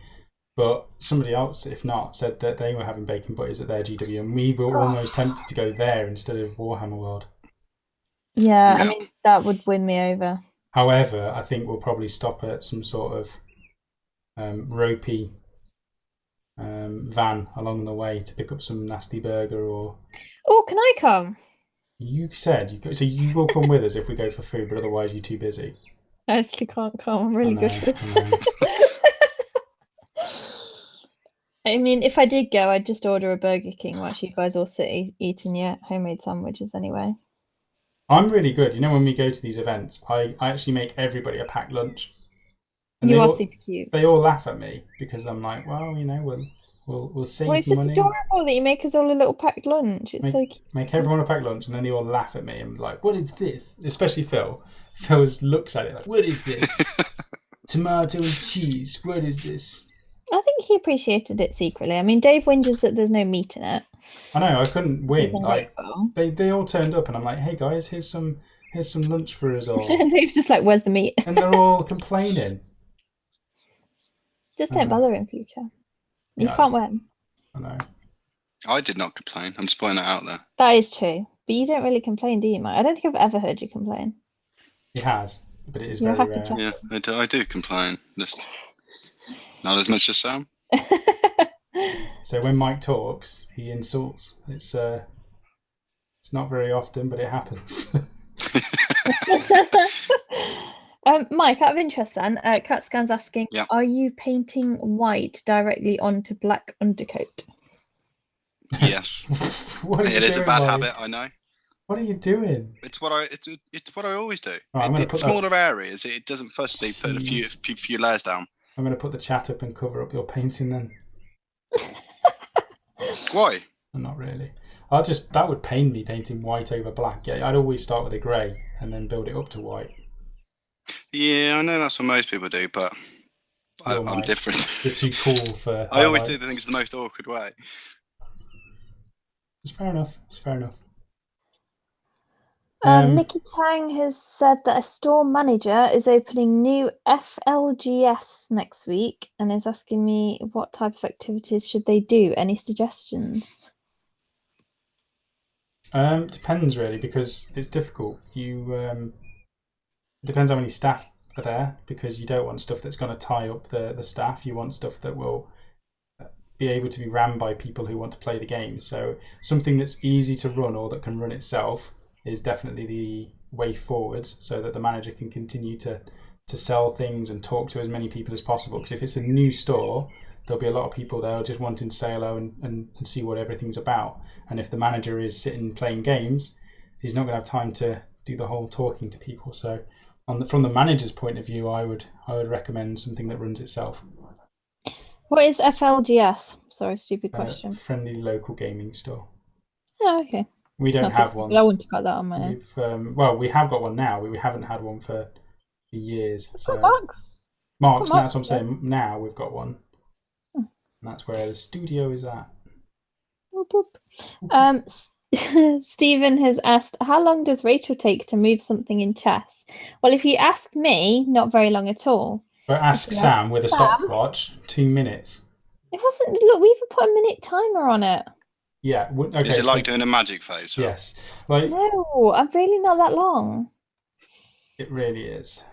but somebody else, if not, said that they were having bacon butties at their GW, and we were almost tempted to go there instead of Warhammer World.
Yeah, I mean, that would win me over.
However, I think we'll probably stop at some sort of ropey van along the way to pick up some nasty burger or...
Oh, can I come?
You said you could, so you will come with us if we go for food, but otherwise you're too busy.
I actually can't come. I'm really gutted. I mean, if I did go, I'd just order a Burger King whilst you guys all sit eating your homemade sandwiches anyway.
I'm really good. You know, when we go to these events, I actually make everybody a packed lunch. And
you are super cute.
They all laugh at me because I'm like, well, you know, we'll save money.
It's adorable that you make us all a little packed lunch. It's so cute.
Make everyone a packed lunch, and then they all laugh at me and like, what is this? Especially Phil. Phil looks at it like, what is this? Tomato and cheese. What is this?
I think he appreciated it secretly. I mean, Dave whinges that there's no meat in it.
I know. I couldn't win. Like they all turned up, and I'm like, hey guys, here's some lunch for us all.
And Dave's just like, where's the meat?
And they're all complaining.
Just don't bother in future. You can't win.
I know.
I did not complain. I'm just pointing that out there.
That is true. But you don't really complain, do you, Mike? I don't think I've ever heard you complain.
He has, but it is very rare.
Yeah, I do complain. Just not as much as Sam.
So when Mike talks, he insults. It's not very often, but it happens.
Mike, out of interest then, CatScan's asking, are you painting white directly onto black undercoat?
Yes. It is a bad habit, I know.
What are you doing?
It's what I always do.
Right,
in smaller areas, it doesn't firstly put a few layers down.
I'm going to put the chat up and cover up your painting then.
Why?
Not really. That would pain me painting white over black. Yeah, I'd always start with a grey and then build it up to white.
Yeah, I know that's what most people do, but I'm different.
You're too cool for...
I always do the things the most awkward way.
It's fair enough.
Nikki Tang has said that a store manager is opening new FLGS next week and is asking me what type of activities should they do. Any suggestions?
Depends really, because it's difficult. It depends how many staff are there, because you don't want stuff that's going to tie up the staff. You want stuff that will be able to be ran by people who want to play the game. So something that's easy to run or that can run itself is definitely the way forward, so that the manager can continue to sell things and talk to as many people as possible. Because if it's a new store, there'll be a lot of people there just wanting to say hello and see what everything's about. And if the manager is sitting playing games, he's not going to have time to do the whole talking to people. So from the manager's point of view, I would recommend something that runs itself.
What is FLGS? Sorry, stupid question.
Friendly local gaming store.
Oh, okay.
We don't have one.
I wouldn't have got that on my own.
Well, we have got one now. We haven't had one for years. So
Mark's.
Mark's, that's what I'm saying. Now we've got one. And that's where the studio is at.
Whoop, whoop. Stephen has asked, how long does Rachel take to move something in chess? Well, if you ask me, not very long at all.
But ask Sam with a stopwatch, 2 minutes.
It wasn't. Look, we even put a minute timer on it.
Yeah. Okay,
is it like doing a magic phase?
Yes.
No, I'm really not that long.
It really is.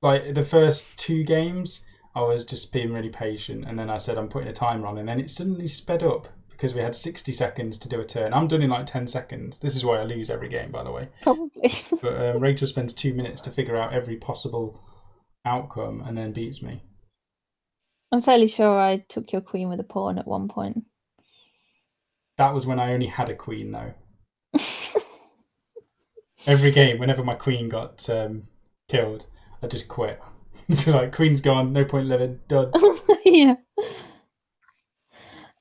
Like the first 2 games, I was just being really patient, and then I said I'm putting a timer on, and then it suddenly sped up because we had 60 seconds to do a turn. I'm done in like 10 seconds. This is why I lose every game, by the way.
Probably.
But Rachel spends 2 minutes to figure out every possible outcome and then beats me.
I'm fairly sure I took your queen with a pawn at one point.
That was when I only had a queen, though. Every game, whenever my queen got killed, I just quit. Like, queen's gone, no point living, done.
Yeah.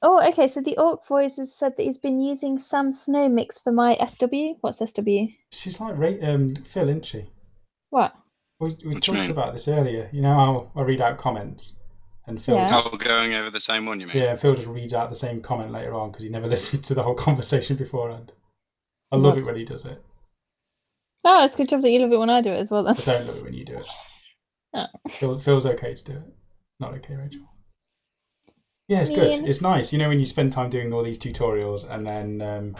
Oh, okay, so the Orc Voice has said that he's been using Sam Snow Mix for my SW. What's SW?
She's like Phil, isn't she?
What?
We talked about this earlier. You know how I read out comments and Phil
going over the same one, you mean?
Yeah, Phil just reads out the same comment later on because he never listened to the whole conversation beforehand. I love it when he does it.
Oh, it's a good job that you love it when I do it as well, then.
I don't love it when you do it.
Oh.
Phil's okay to do it. Not okay, Rachel. Yeah, it's good. It's nice. You know, when you spend time doing all these tutorials and then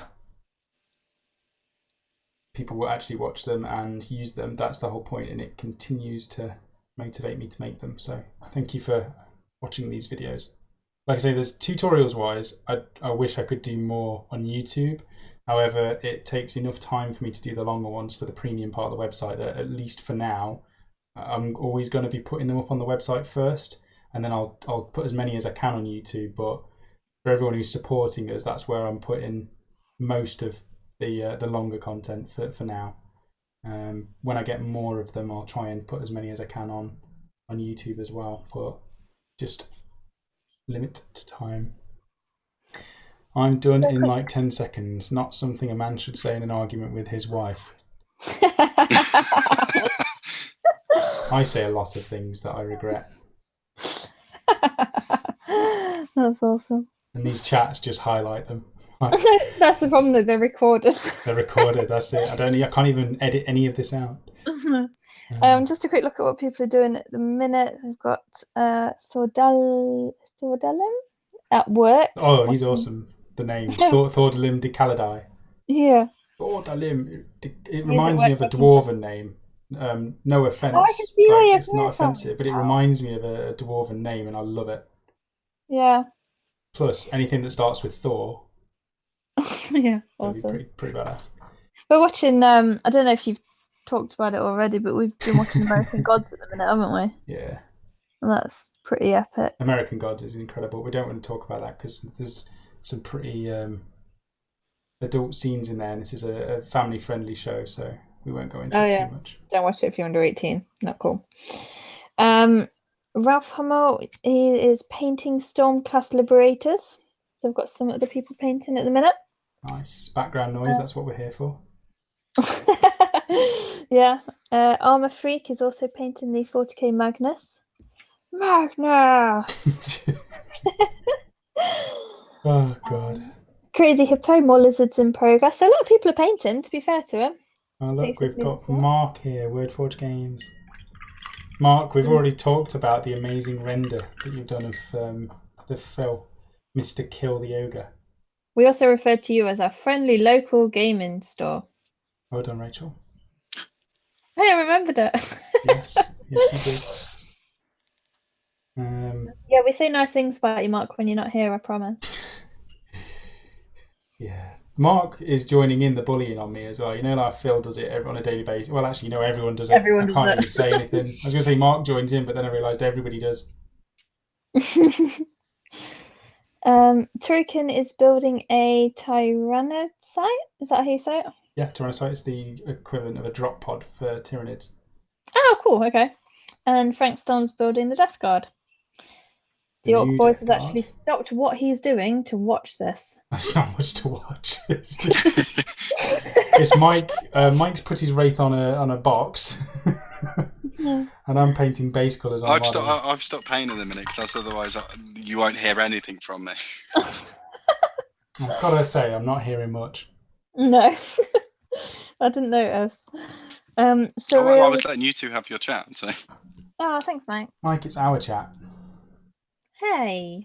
people will actually watch them and use them. That's the whole point, and it continues to motivate me to make them. So thank you for watching these videos. Like I say, there's tutorials wise, I wish I could do more on YouTube. However, it takes enough time for me to do the longer ones for the premium part of the website that, at least for now, I'm always going to be putting them up on the website first, and then I'll put as many as I can on YouTube. But for everyone who's supporting us, that's where I'm putting most of the longer content for now. When I get more of them, I'll try and put as many as I can on YouTube as well, but just limit to time. I'm done in like 10 seconds, not something a man should say in an argument with his wife. I say a lot of things that I regret.
That's awesome.
And these chats just highlight them.
That's the problem, that they're recorded.
They're recorded, that's it. I can't even edit any of this out.
Just a quick look at what people are doing at the minute. They've got Thordalem at work.
Oh, he's awesome. The name. Thordalim de Caladai.
Yeah.
Thordalim. It reminds me of a dwarven name. No offense.
Oh, I can see where
it's not offensive, but it reminds me of a dwarven name, and I love it.
Yeah.
Plus, anything that starts with Thor.
Yeah, awesome.
Pretty badass.
We're watching. I don't know if you've talked about it already, but we've been watching American Gods at the minute, haven't we?
Yeah.
And that's pretty epic.
American Gods is incredible. We don't want to talk about that because there's some pretty adult scenes in there, and this is a family-friendly show, so we won't go into it too much.
Don't watch it if you're under 18. Not cool. Ralph Hummel is painting Stormcast Liberators. So I've got some other people painting at the minute.
Nice. Background noise, that's what we're here for.
Yeah. Armour Freak is also painting the 40k Magnus. Magnus!
Oh, God.
Crazy Hippo, more lizards in progress. So a lot of people are painting, to be fair to him.
Oh look, we've got Mark here, Wordforge Games. Mark, we've already talked about the amazing render that you've done of the Phil, Mr. Khill the Ogre.
We also referred to you as our friendly local gaming store.
Well done, Rachel.
Hey, I remembered it.
Yes, yes you did.
Yeah, we say nice things about you, Mark, when you're not here, I promise.
Yeah. Mark is joining in the bullying on me as well. You know, like Phil does it on a daily basis. Well, actually, no, everyone does it.
Everyone
I
does
can't
it.
even say anything. I was going to say Mark joins in, but then I realised everybody does.
Turrican is building a Tyrannocyte. Is that how you say it?
Yeah, Tyrannocyte is the equivalent of a drop pod for Tyranids.
Oh, cool. Okay. And Frank Storm's building the Death Guard. The Orc Boys has actually stopped what he's doing to watch this.
There's not much to watch. It's Mike. Mike's put his Wraith on a box, and I'm painting base colours on.
I've stopped painting them in it because otherwise you won't hear anything from me.
I've got to say, I'm not hearing much.
No, I didn't notice. So
I was letting you two have your chat. So.
Oh, thanks, Mike.
Mike, it's our chat.
Hey.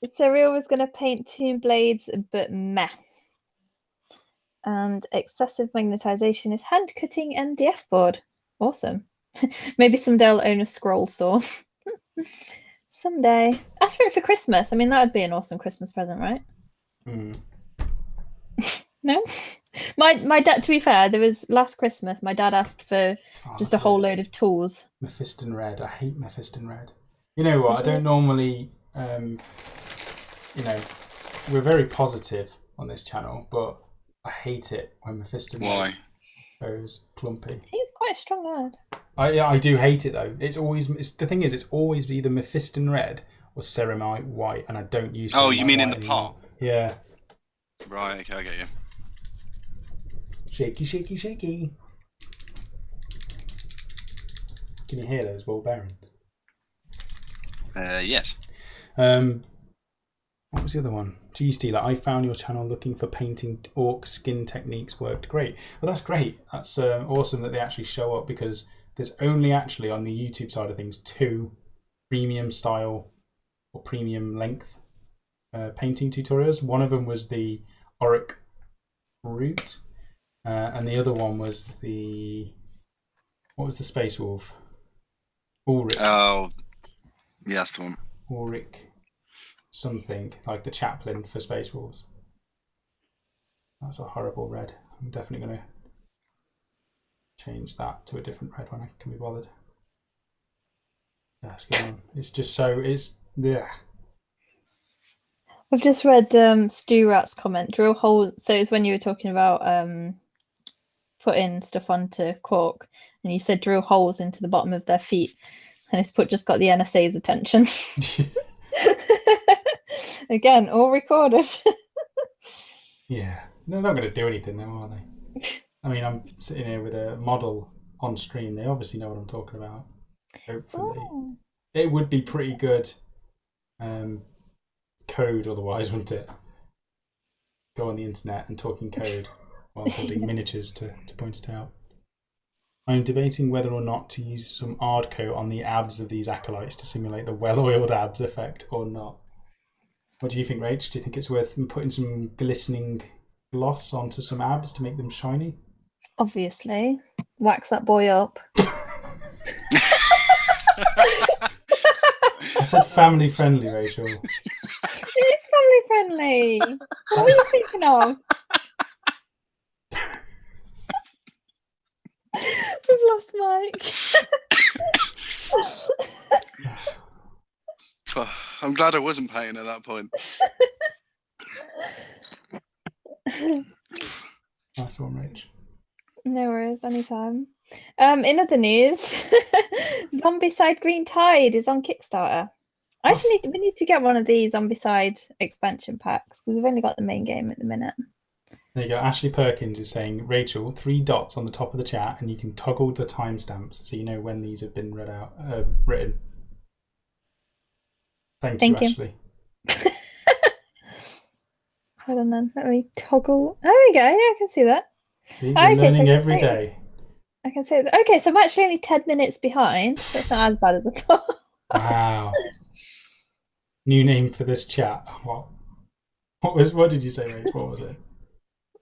Cyril was going to paint Tomb Blades, but meh. And excessive magnetization is hand cutting MDF board. Awesome. Maybe someday I'll own a scroll saw. Someday. Ask for it for Christmas. I mean, that would be an awesome Christmas present, right? No? My dad, to be fair, there was last Christmas, my dad asked for just a whole load of tools.
Mephiston Red. I hate Mephiston Red. You know what? I don't normally, we're very positive on this channel, but I hate it when Mephiston Red goes clumpy.
He's quite a strong word.
I do hate it though. The thing is, it's always either Mephiston Red or Ceramite White, and I don't use.
Oh, you mean
White
in the pot?
Yeah.
Right. Okay, I get you.
Shaky, shaky, shaky. Can you hear those ball bearings?
Yes.
What was the other one? G-Stealer, I found your channel looking for painting orc skin techniques worked great. Well, that's great. That's awesome that they actually show up, because there's only actually on the YouTube side of things 2 premium style or premium length painting tutorials. One of them was the Auric Root, and the other one was what was the Space Wolf? Ulrich.
Oh, yeah, that's the one.
Ulrich something, like the chaplain for Space Wolves. That's a horrible red. I'm definitely going to change that to a different red when I can be bothered. That's going on. It's just so, yeah.
I've just read Stu Rat's comment. Drill holes. So it's when you were talking about putting stuff onto cork, and you said drill holes into the bottom of their feet, and it's just got the NSA's attention. Again, all recorded.
Yeah, they're not going to do anything though, are they? I mean, I'm sitting here with a model on stream. They obviously know what I'm talking about. Hopefully. Oh. It would be pretty good code otherwise, wouldn't it? Go on the internet and talk in code while holding miniatures to point it out. I'm debating whether or not to use some ard coat on the abs of these acolytes to simulate the well-oiled abs effect or not. What do you think, Rach? Do you think it's worth putting some glistening gloss onto some abs to make them shiny?
Obviously. Wax that boy up.
I said family friendly, Rachel.
It is family friendly. What were you thinking of? We've lost Mike.
I'm glad I wasn't painting at that point.
Nice one, Rach.
No worries, anytime. In other news, Zombicide Green Tide is on Kickstarter. We need to get one of these Zombicide expansion packs, because we've only got the main game at the minute.
There you go. Ashley Perkins is saying, Rachel, 3 dots on the top of the chat, and you can toggle the timestamps so you know when these have been written. Thank you,
Thank you.
Ashley.
Hold on then. Let me toggle. There we go. Yeah, I can see that.
See, we're learning every day.
I can see that. Okay, so I'm actually only 10 minutes behind, so it's not as bad as I thought.
Wow. New name for this chat. What did you say, Rach? What was it?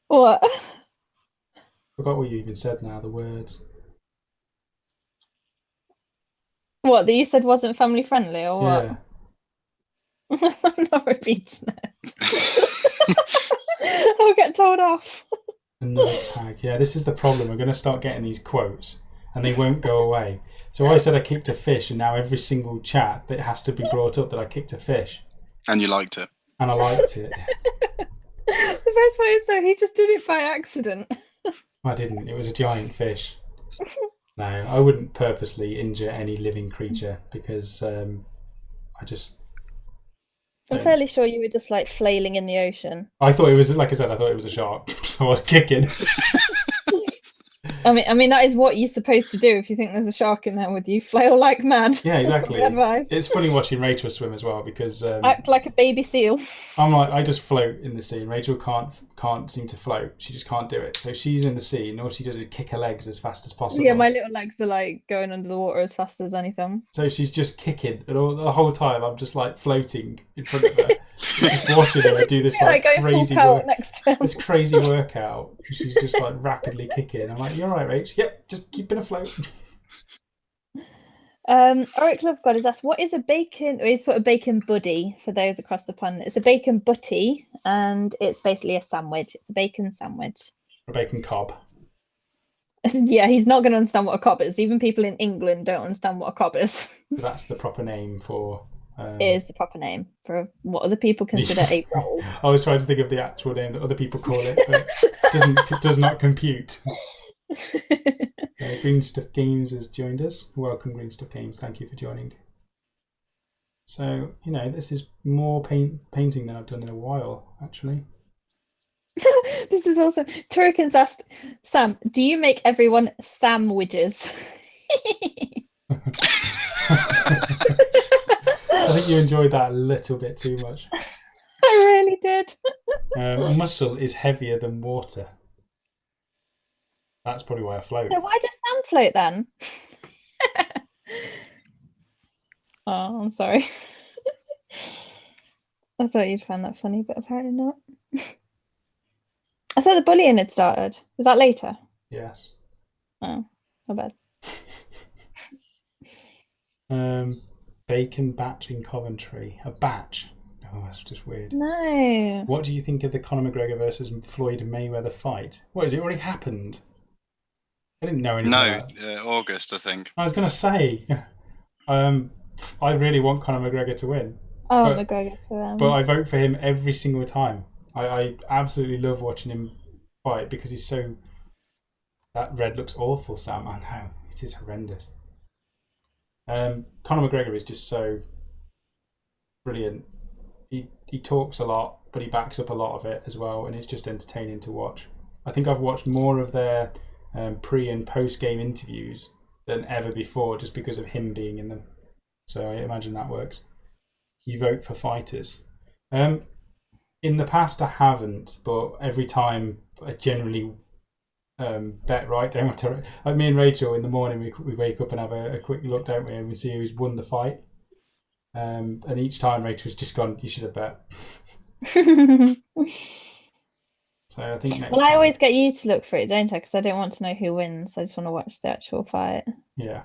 What?
Forgot what you even said now, the words.
What, that you said wasn't family friendly or what?
Yeah.
I'm not repeating it. I'll get told off.
Another tag. Yeah, this is the problem. We're going to start getting these quotes and they won't go away. So I said I kicked a fish, and now every single chat that has to be brought up that I kicked a fish.
And you liked it.
And I liked it.
The best part is though, he just did it by accident.
I didn't. It was a giant fish. No, I wouldn't purposely injure any living creature because I just...
I'm fairly sure you were just like flailing in the ocean.
I thought it was, like I said, I thought it was a shark, so I was kicking.
I mean that is what you're supposed to do if you think there's a shark in there with you. Flail like mad.
Yeah, exactly.
That's what we advise.
It's funny watching Rachel swim as well because
act like a baby seal.
I'm like, I just float in the sea, and Rachel can't seem to float. She just can't do it. So she's in the sea, and all she does is kick her legs as fast as possible.
Yeah, my little legs are like going under the water as fast as anything.
So she's just kicking, and the whole time I'm just like floating in front of her, just watching her do this like crazy this crazy workout. She's just like rapidly kicking. I'm like, "You're right, Rach. Yep, just keeping afloat."
Eric Lovegod has asked, what is a bacon? Or he's put a bacon buddy for those across the pond. It's a bacon butty, and it's basically a sandwich. It's a bacon sandwich.
A bacon cob.
Yeah, he's not going to understand what a cob is. Even people in England don't understand what a cob is.
So that's the proper name for...
It is the proper name for what other people consider a roll.
I was trying to think of the actual name that other people call it, but does not compute. Green Stuff Games has joined us. Welcome, Green Stuff Games. Thank you for joining. So, this is more painting than I've done in a while, actually.
This is awesome. Turrican's asked, Sam, do you make everyone sandwiches?
I think you enjoyed that a little bit too much.
I really did.
Muscle is heavier than water. That's probably why I float.
So why does Sam float then? Oh, I'm sorry. I thought you'd find that funny, but apparently not. I thought the bullying had started. Is that later?
Yes.
Oh, not
bad. Bacon batch in Coventry. A batch? Oh, that's just weird.
No.
What do you think of the Conor McGregor versus Floyd Mayweather fight? What, has it already happened? I didn't know anything about it.
August, I think.
I was going to say, I really want Conor McGregor to win.
Oh, McGregor to win.
But I vote for him every single time. I absolutely love watching him fight because he's so... That red looks awful, Sam. I know, it is horrendous. Conor McGregor is just so brilliant. He talks a lot, but he backs up a lot of it as well, and it's just entertaining to watch. I think I've watched more of their pre and post game interviews than ever before, just because of him being in them. So I imagine that works. You vote for fighters. In the past, I haven't, but every time I generally bet right. Don't want to. Like me and Rachel in the morning, we wake up and have a quick look, don't we? And we see who's won the fight. And each time Rachel's just gone, you should have bet. So I think next time...
I always get you to look for it, don't I? Because I don't want to know who wins. I just want to watch the actual fight.
Yeah.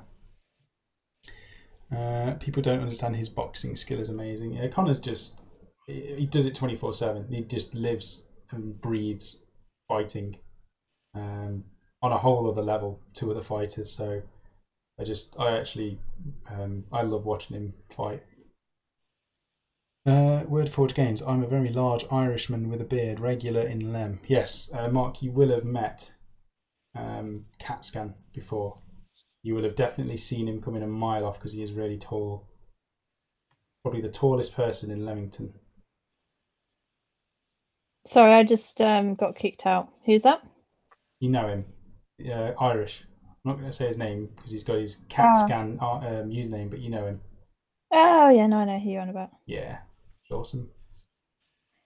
People don't understand his boxing skill is amazing. Yeah, Conor's just... He does it 24/7. He just lives and breathes fighting. On a whole other level to other fighters. So I love watching him fight. Wordforge Games. I'm a very large Irishman with a beard, regular in Lem. Yes, Mark, you will have met CatScan before. You will have definitely seen him coming a mile off because he is really tall. Probably the tallest person in Leamington.
Sorry, I just got kicked out. Who's that?
You know him. Irish. I'm not going to say his name because he's got his CatScan username, but you know him.
Oh yeah, no, I know who you're on about.
Yeah, it's awesome.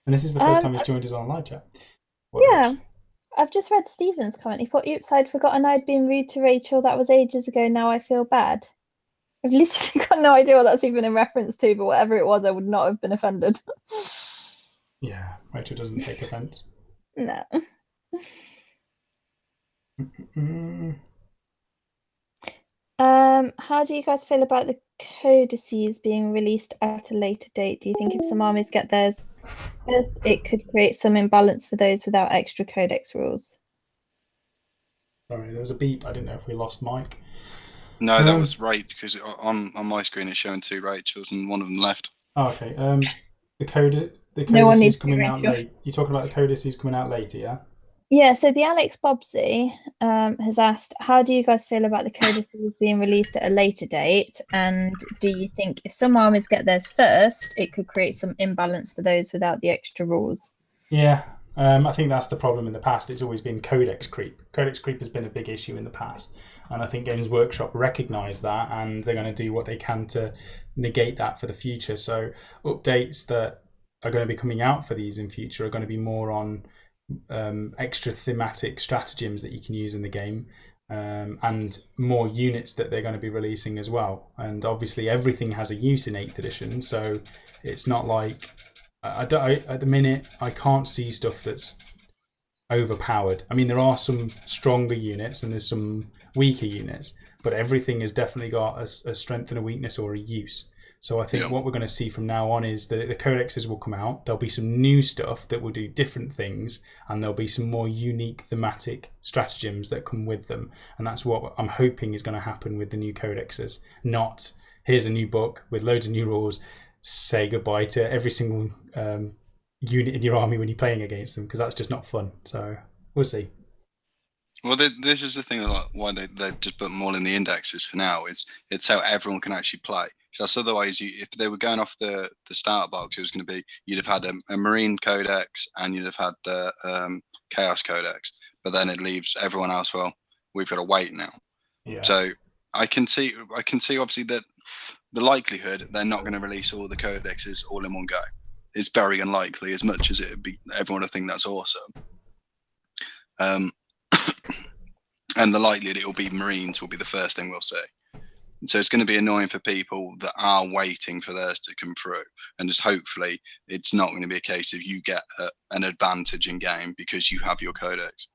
And this is the first time he's joined us on live chat. What
Yeah, I've just read Stephen's comment. He put, "Oops, I'd forgotten I'd been rude to Rachel. That was ages ago. Now I feel bad." I've literally got no idea what that's even in reference to, but whatever it was, I would not have been offended.
Yeah, Rachel doesn't take offense.
No. How do you guys feel about the codices being released at a later date? Do you think if some armies get theirs first, it could create some imbalance for those without extra codex rules?
Sorry, there was a beep. I didn't know if we lost Mike.
No, that was right, because on my screen it's showing 2 Rachels and one of them left.
Oh, okay. The
No one
codices
needs
coming
to
out
Rachel.
late. You're talking about the codices coming out later, yeah?
Yeah, so the Alex Bobsey has asked, how do you guys feel about the codices being released at a later date? And do you think if some armies get theirs first, it could create some imbalance for those without the extra rules?
Yeah, I think that's the problem in the past. It's always been codex creep. Codex creep has been a big issue in the past, and I think Games Workshop recognise that, and they're going to do what they can to negate that for the future. So updates that are going to be coming out for these in future are going to be more on extra thematic stratagems that you can use in the game, and more units that they're going to be releasing as well. And obviously, everything has a use in 8th edition, so it's not like at the minute I can't see stuff that's overpowered. I mean, there are some stronger units and there's some weaker units, but everything has definitely got a strength and a weakness or a use. So I think what we're going to see from now on is the codexes will come out. There'll be some new stuff that will do different things, and there'll be some more unique thematic stratagems that come with them. And that's what I'm hoping is going to happen with the new codexes. Not here's a new book with loads of new rules. Say goodbye to every single unit in your army when you're playing against them, because that's just not fun. So we'll see.
Well, this is the thing, like, why they just put them all in the indexes for now. It's how everyone can actually play. Because otherwise, if they were going off the starter box, it was going to be you'd have had a Marine Codex and you'd have had the Chaos Codex, but then it leaves everyone else. Well, we've got to wait now.
Yeah.
So I can see obviously that the likelihood they're not going to release all the codexes all in one go. It's very unlikely, as much as it would be everyone would think that's awesome. And the likelihood it will be Marines will be the first thing we'll see. So it's going to be annoying for people that are waiting for theirs to come through. And just hopefully it's not going to be a case of you get an advantage in game because you have your codex.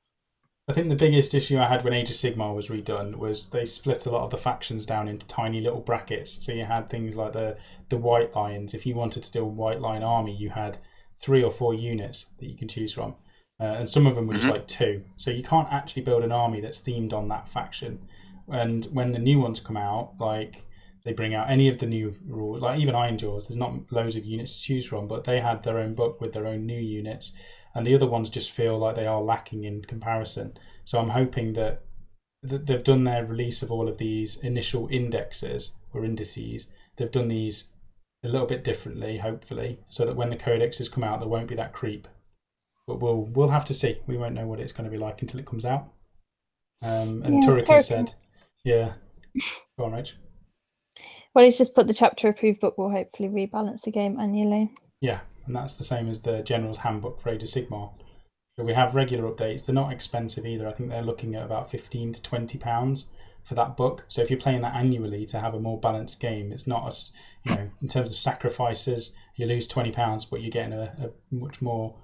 I think the biggest issue I had when Age of Sigmar was redone was they split a lot of the factions down into tiny little brackets. So you had things like the White Lions. If you wanted to do a White Lion army, you had 3 or 4 units that you can choose from. And some of them were just like 2. So you can't actually build an army that's themed on that faction. And when the new ones come out, like they bring out any of the new rules, like even Iron Jaws, there's not loads of units to choose from, but they had their own book with their own new units. And the other ones just feel like they are lacking in comparison. So I'm hoping that they've done their release of all of these initial indexes or indices. They've done these a little bit differently, hopefully, so that when the codexes come out, there won't be that creep. But we'll have to see. We won't know what it's going to be like until it comes out. And Turrican said, "Yeah, go on, Rach."
Well, he's just put the chapter approved book will hopefully rebalance the game annually.
Yeah, and that's the same as the General's Handbook for Age of Sigmar. So we have regular updates. They're not expensive either. I think they're looking at about £15 to £20 for that book. So if you're playing that annually to have a more balanced game, it's not as, in terms of sacrifices, you lose £20, but you're getting a much more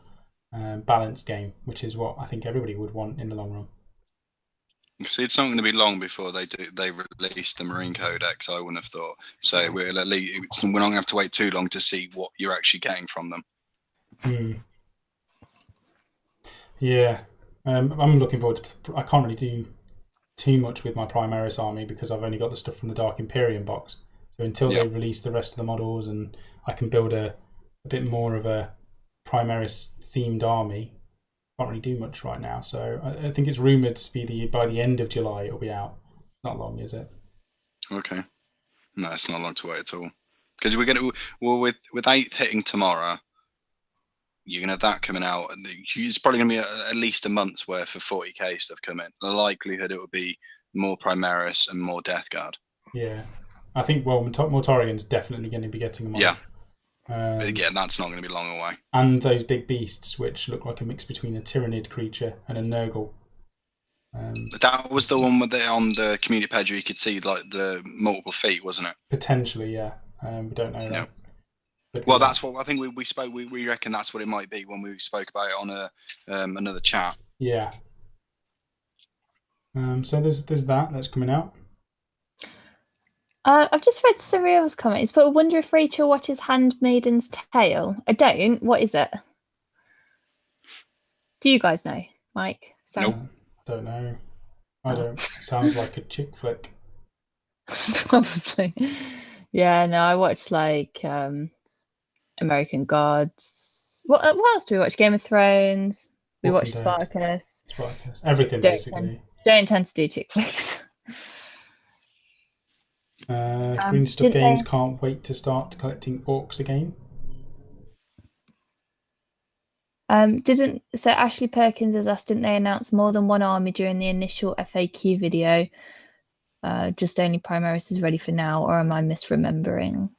balanced game, which is what I think everybody would want in the long run.
See, it's not going to be long before they release the Marine Codex. I wouldn't have thought. So we're not going to have to wait too long to see what you're actually getting from them.
Yeah, I'm looking forward to. I can't really do too much with my Primaris army because I've only got the stuff from the Dark Imperium box. So until they release the rest of the models and I can build a bit more of a Primaris themed army, I can't really do much right now. So I think it's rumoured to be by the end of July it'll be out. Not long, is it?
Okay. No, it's not long to wait at all. Because we're going to, with 8th hitting tomorrow, you're going to have that coming out. And it's probably going to be at least a month's worth of 40k stuff coming. The likelihood it will be more Primaris and more Death Guard.
Yeah. I think Mortarion's definitely going to be getting a model.
Yeah. But again, that's not going to be long away.
And those big beasts, which look like a mix between a Tyrannid creature and a Nurgle.
That was the one with on the community page where you could see like the multiple feet, wasn't it?
Potentially, yeah. We don't know.
Yeah.
But,
well, that's what I think we spoke. We reckon that's what it might be when we spoke about it on another chat.
Yeah. So there's that's coming out.
I've just read Surreal's comments, but I wonder if Rachel watches Handmaiden's Tale. I don't. What is it? Do you guys know, Mike?
Nope.
Don't know. I don't. Sounds like a chick flick.
Probably. Yeah, no, I watched like American Gods. What else do we watch? Game of Thrones. We watched Spartacus.
Everything basically.
Don't tend to do chick flicks.
Green Stuff Games can't wait to start collecting orcs again.
So Ashley Perkins has asked, didn't they announce more than one army during the initial FAQ video? Just only Primaris is ready for now, or am I misremembering?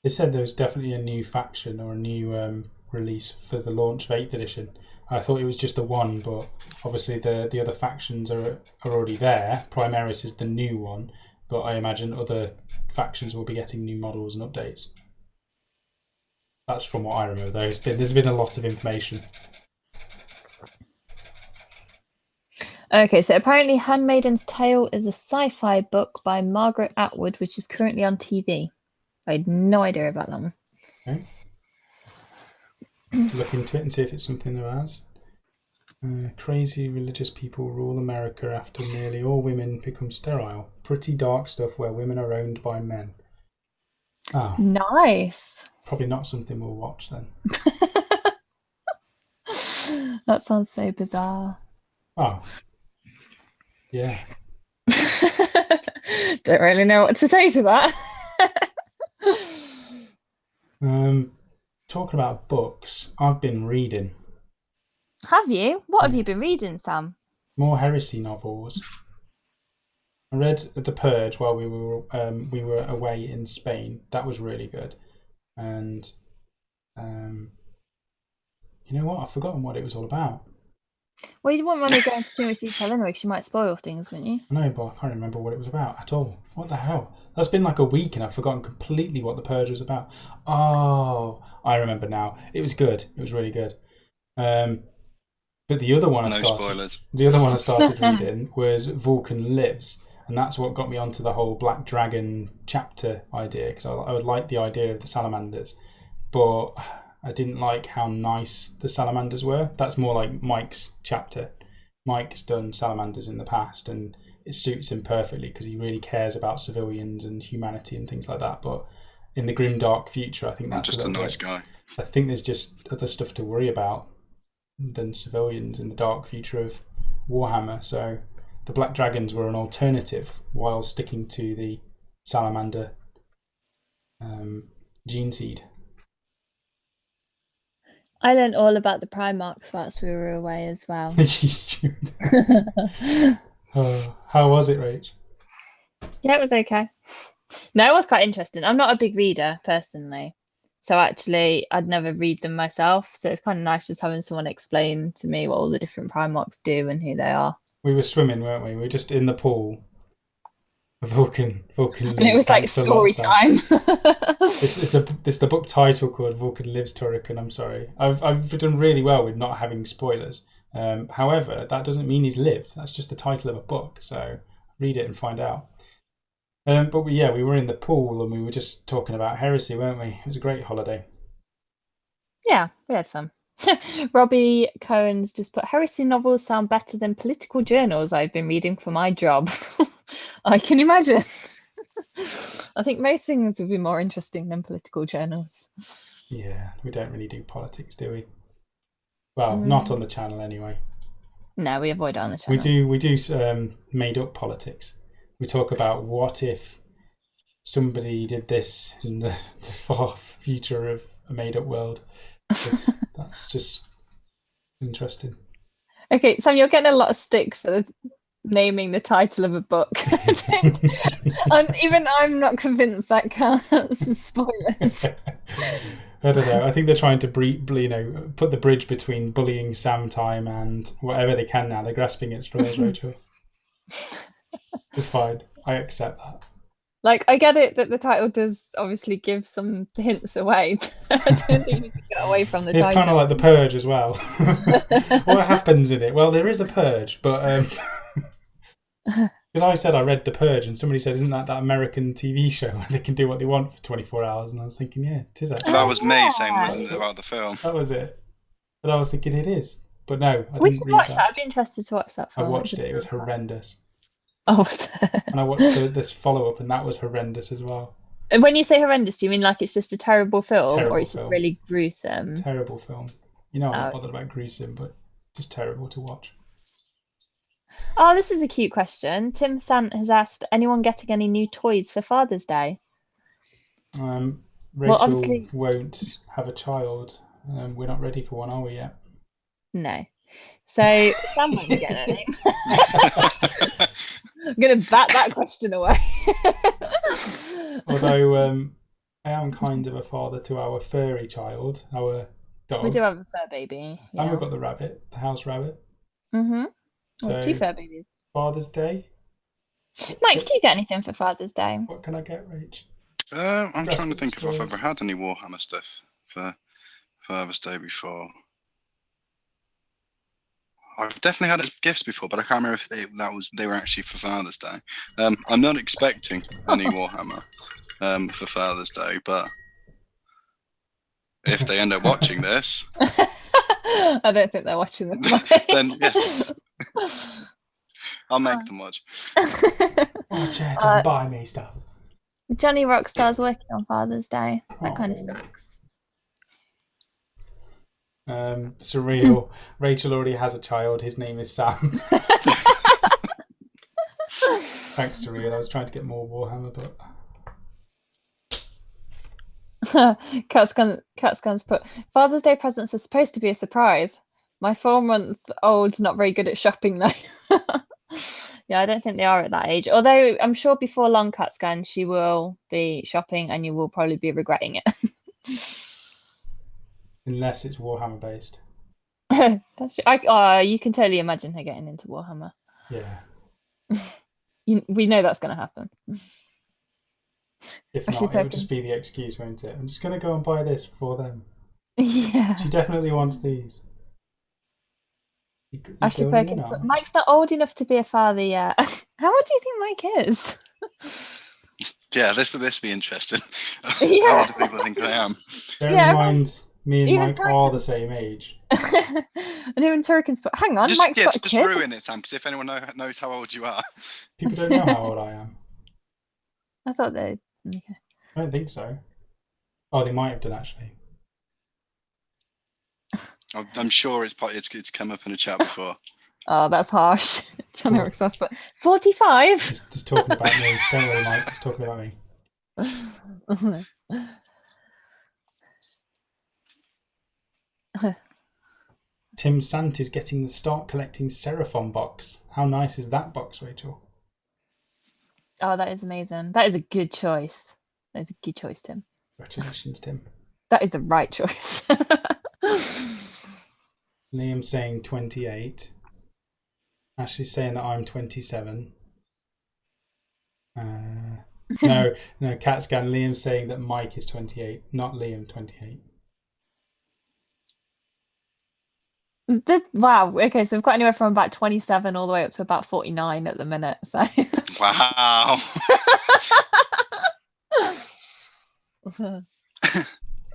They said there was definitely a new faction or a new release for the launch of 8th edition. I thought it was just the one, but obviously the other factions are already there. Primaris is the new one, but I imagine other factions will be getting new models and updates. That's from what I remember, though. There's been a lot of information.
Okay, so apparently Handmaiden's Tale is a sci-fi book by Margaret Atwood, which is currently on TV. I had no idea about that one.
Okay. To look into it and see if it's something there has. Crazy religious people rule America after nearly all women become sterile. Pretty dark stuff where women are owned by men. Oh.
Nice.
Probably not something we'll watch then.
That sounds so bizarre.
Oh. Yeah.
Don't really know what to say to that.
Talking about books, I've been reading.
Have you? What have you been reading, Sam?
More heresy novels. I read The Purge while we were away in Spain. That was really good. And you know what? I've forgotten what it was all about.
Well, you wouldn't want to go into too much detail anyway, because you might spoil things, wouldn't you?
I know, but I can't remember what it was about at all. What the hell? That's been like a week and I've forgotten completely what The Purge was about.
Oh,
I remember now. It was good. It was really good. But the other one I started reading was Vulcan Lives, and that's what got me onto the whole Black Dragon chapter idea, because I would like the idea of the salamanders, but I didn't like how nice the salamanders were. That's more like Mike's chapter. Mike's done salamanders in the past, and it suits him perfectly because he really cares about civilians and humanity and things like that. But in the grimdark future, I think that's
just a nice guy.
I think there's just other stuff to worry about than civilians in the dark future of Warhammer. So the Black Dragons were an alternative while sticking to the salamander gene seed.
I learned all about the Primarchs whilst we were away as well.
How was it, Rach?
Yeah, it was okay. No, it was quite interesting. I'm not a big reader personally, so actually I'd never read them myself, so it's kind of nice just having someone explain to me what all the different Primarchs do and who they are.
We were swimming, weren't we? We were just in the pool. Vulcan
and it was like story time.
It's the book title called Vulcan Lives, Turrican. I'm sorry. I've done really well with not having spoilers. However, that doesn't mean he's lived. That's just the title of a book. So read it and find out. But we were in the pool and we were just talking about heresy, weren't we? It was a great holiday.
Yeah, we had fun. Robbie Cohen's just put, heresy novels sound better than political journals I've been reading for my job. I can imagine. I think most things would be more interesting than political journals.
Yeah, we don't really do politics, do we? Well, not on the channel anyway.
No, we avoid it on the channel.
We do made up politics. We talk about what if somebody did this in the far future of a made up world. That's just interesting.
Okay, Sam, you're getting a lot of stick for naming the title of a book. Even I'm not convinced that counts as spoilers.
I don't know. I think they're trying to put the bridge between bullying Sam time and whatever they can now. They're grasping at straws, Rachel. It's fine. I accept that.
Like, I get it that the title does obviously give some hints away, but I don't think you can get away from the title.
It's kind of like The Purge as well. What happens in it? Well, there is a purge, but because I said I read The Purge, and somebody said, "Isn't that American TV show where they can do what they want for 24 hours?" And I was thinking, yeah, it is actually.
That was me saying, wasn't it, about the film?
That was it. But I was thinking it is. But no, I
We
didn't
should
read
watch
that.
that. I'd be interested to watch that
I
film.
watched it. It was horrendous.
Oh.
And I watched this follow-up, and that was horrendous as well.
And when you say horrendous, do you mean like it's just a terrible film,
Terrible
or it's just
film.
really gruesome?
Terrible film. You know, I'm not bothered about gruesome, but just terrible to watch.
Oh, this is a cute question. Tim Sant has asked, anyone getting any new toys for Father's Day?
Rachel
obviously-
won't have a child. We're not ready for one, are we yet?
No. So Sam won't get any. I'm going to bat that question away.
Although I am kind of a father to our furry child, our dog.
We do have a fur baby. Yeah.
And we've got the rabbit, the house rabbit.
Mm-hmm.
So,
2 fur babies.
Father's Day.
Mike, did you get anything for Father's Day?
What can I get, Rach?
I'm trying to think if I've
Straws.
ever had any Warhammer stuff for Father's Day before. I've definitely had gifts before, but I can't remember if they were actually for Father's Day. I'm not expecting any Warhammer for Father's Day, but if they end up watching this,
I don't think they're watching this.
then yeah, I'll make them watch.
Watch it and buy me stuff.
Johnny Rockstar's working on Father's Day. That kind of
Oh.
sucks.
Surreal. Rachel already has a child. His name is Sam. Thanks, Surreal. I was trying to get more Warhammer, but
Catscan's put, Father's Day presents are supposed to be a surprise. My 4-month-old's not very good at shopping though. Yeah, I don't think they are at that age. Although I'm sure before long, Catscan, she will be shopping and you will probably be regretting it.
unless it's Warhammer based.
You can totally imagine her getting into Warhammer.
Yeah.
We know that's going to happen.
If
Actually,
not, it would just be the excuse, won't it? I'm just going to go and buy this for them.
Yeah.
She definitely wants these. You
Ashley
going in
Perkins,
or
but
not?
Mike's not old enough to be a father yet. How old do you think Mike is?
Yeah, this be interesting.
Yeah.
How old do people think I am?
Bear
Yeah,
in mind, me and
even
Mike
Tarkin-
are the same age.
And even Turkins, but hang on, Mike's got a
Just
kid.
ruin it, Sam, because if anyone knows how old you are.
People don't know how old I am.
I thought they. Okay.
I don't think so. Oh, they might have done actually.
I'm sure it's come up in a chat before.
Oh, that's harsh. Johnny Rockstar, but 45.
Just talking about me. Don't worry, Mike. Just talking about me. Tim Sant is getting the Start Collecting Seraphon box. How nice is that box, Rachel?
Oh, that is amazing. That is a good choice. That is a good choice, Tim.
Congratulations, Tim.
That is the right choice.
Liam saying 28. Ashley's saying that I'm 27. No, CatScan. Liam saying that Mike is 28, not Liam 28.
Wow. Okay, so we've got anywhere from about 27 all the way up to about 49 at the minute. So.
Wow.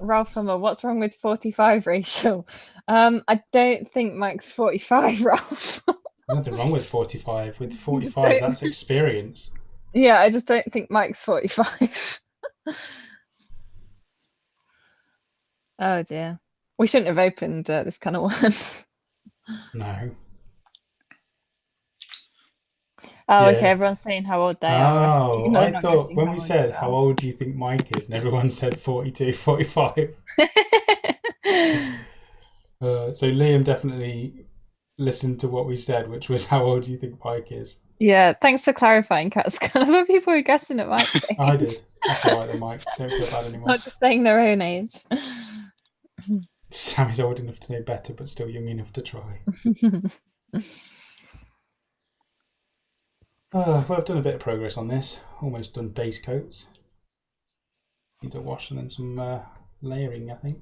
Ralph Hummer, what's wrong with 45 ratio? I don't think Mike's 45, Ralph.
Nothing wrong with 45. With
Just
45,
don't-
that's experience.
Yeah, I just don't think Mike's 45. Oh dear. We shouldn't have opened this can of worms.
No.
Oh,
Yeah.
okay, everyone's saying how old they are.
Oh,
People are
I
not
thought
guessing
when
how
we
old
said
they
how
are.
old do you think Mike is, and everyone said 42, 45. So Liam definitely listened to what we said, which was how old do you think Mike is?
Yeah, thanks for clarifying, Cats. Other people were guessing at Mike's age.
I did. That's all right then, Mike. Don't feel bad anymore.
Not just saying their own age.
Sammy's old enough to know better, but still young enough to try. Well, I've done a bit of progress on this. Almost done base coats. Need a wash and then some layering, I think.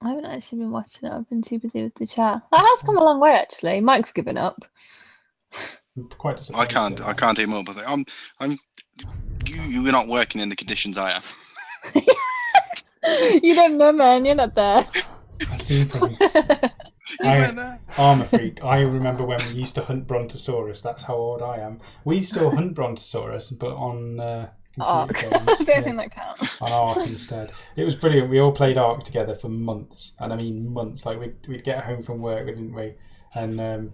I haven't actually been watching it. I've been too busy with the chat. That has come a long way, actually. Mike's given up.
I'm quite disappointed.
I can't even up with it. You're not working in the conditions I am.
You don't know, man. You're not there.
I've seen things. I'm a freak. I remember when we used to hunt Brontosaurus. That's how old I am. We still hunt Brontosaurus, but on
Ark.
computer
I
games.
don't think that counts.
On Ark instead. It was brilliant. We all played Ark together for months, and I mean months. Like we'd get home from work, didn't we? And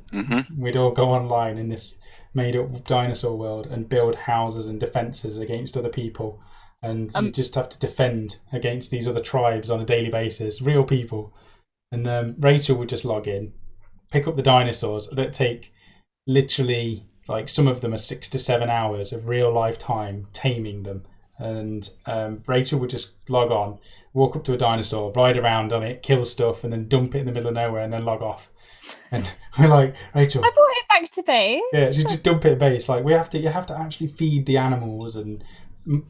we'd all go online in this made-up dinosaur world and build houses and defences against other people. And you just have to defend against these other tribes on a daily basis, real people. And Rachel would just log in, pick up the dinosaurs that take literally, like, some of them are 6 to 7 hours of real life time taming them. And Rachel would just log on, walk up to a dinosaur, ride around on it, kill stuff, and then dump it in the middle of nowhere and then log off. And we're like, Rachel,
I brought it back to base.
yeah, she just dump it at base. Like, you have to actually feed the animals and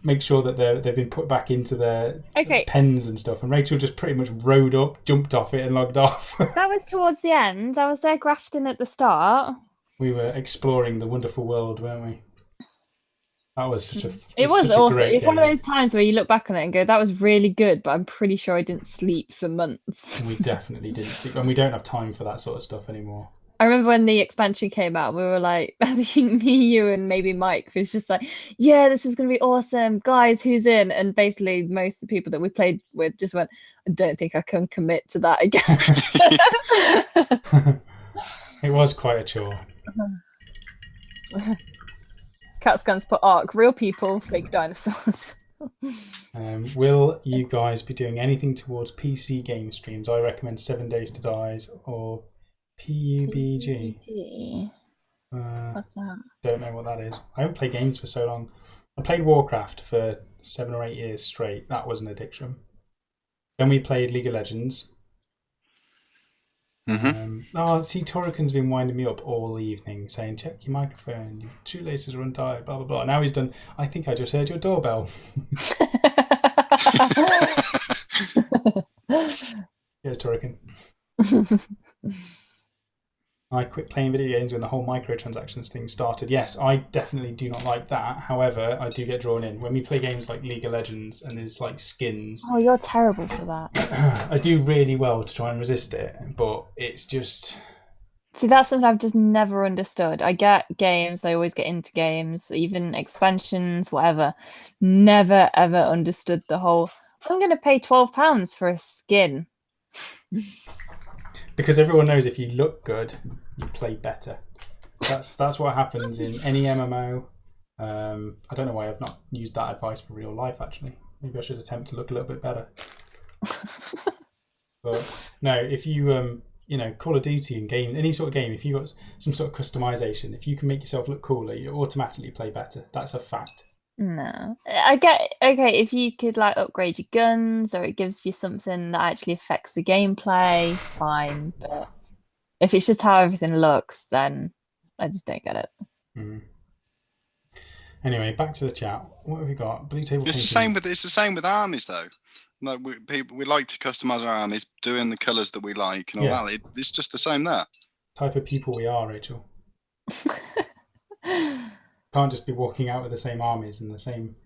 make sure that they've been put back into their pens and stuff. And Rachel just pretty much rode up, jumped off it, and logged off.
That was towards the end. I was there grafting at the start.
We were exploring the wonderful world, weren't we? That was such a.
It was
such a
awesome.
great
It's one of
game.
those times where you look back on it and go, "That was really good," but I'm pretty sure I didn't sleep for months.
We definitely didn't sleep, and we don't have time for that sort of stuff anymore.
I remember when the expansion came out, we were like, I think me, you, and maybe Mike was just like, "Yeah, this is going to be awesome. Guys, who's in?" And basically, most of the people that we played with just went, "I don't think I can commit to that again."
It was quite a chore.
Cat's Guns put Ark, real people, fake dinosaurs.
Will you guys be doing anything towards PC game streams? I recommend 7 Days to Dies or PUBG.
What's that?
Don't know what that is. I haven't played games for so long. I played Warcraft for 7 or 8 years straight. That was an addiction. Then we played League of Legends. See, Torican's been winding me up all evening, saying, "Check your microphone, your shoelaces are untied, blah, blah, blah." Now he's done, "I think I just heard your doorbell." Cheers, Torican. I quit playing video games when the whole microtransactions thing started. Yes, I definitely do not like that. However, I do get drawn in. When we play games like League of Legends and there's like skins,
Oh, you're terrible for that.
I do really well to try and resist it, but it's just...
See, that's something I've just never understood. I get games, I always get into games, even expansions, whatever. Never, ever understood the whole, I'm going to pay £12 for a skin.
Because everyone knows if you look good, you play better. That's what happens in any MMO. I don't know why I've not used that advice for real life, actually. Maybe I should attempt to look a little bit better. But no, if you Call of Duty and game, any sort of game, if you've got some sort of customization, if you can make yourself look cooler, you automatically play better. That's a fact.
No. I get, okay, if you could like upgrade your guns or it gives you something that actually affects the gameplay, fine. But if it's just how everything looks, then I just don't get it.
Mm. Anyway, back to the chat. What have we got? Blue table
It's
painting.
the same with armies though. Like we like to customize our armies, doing the colours that we like and all that. It's just the same there.
Type of people we are, Rachel. Can't just be walking out with the same armies and the same.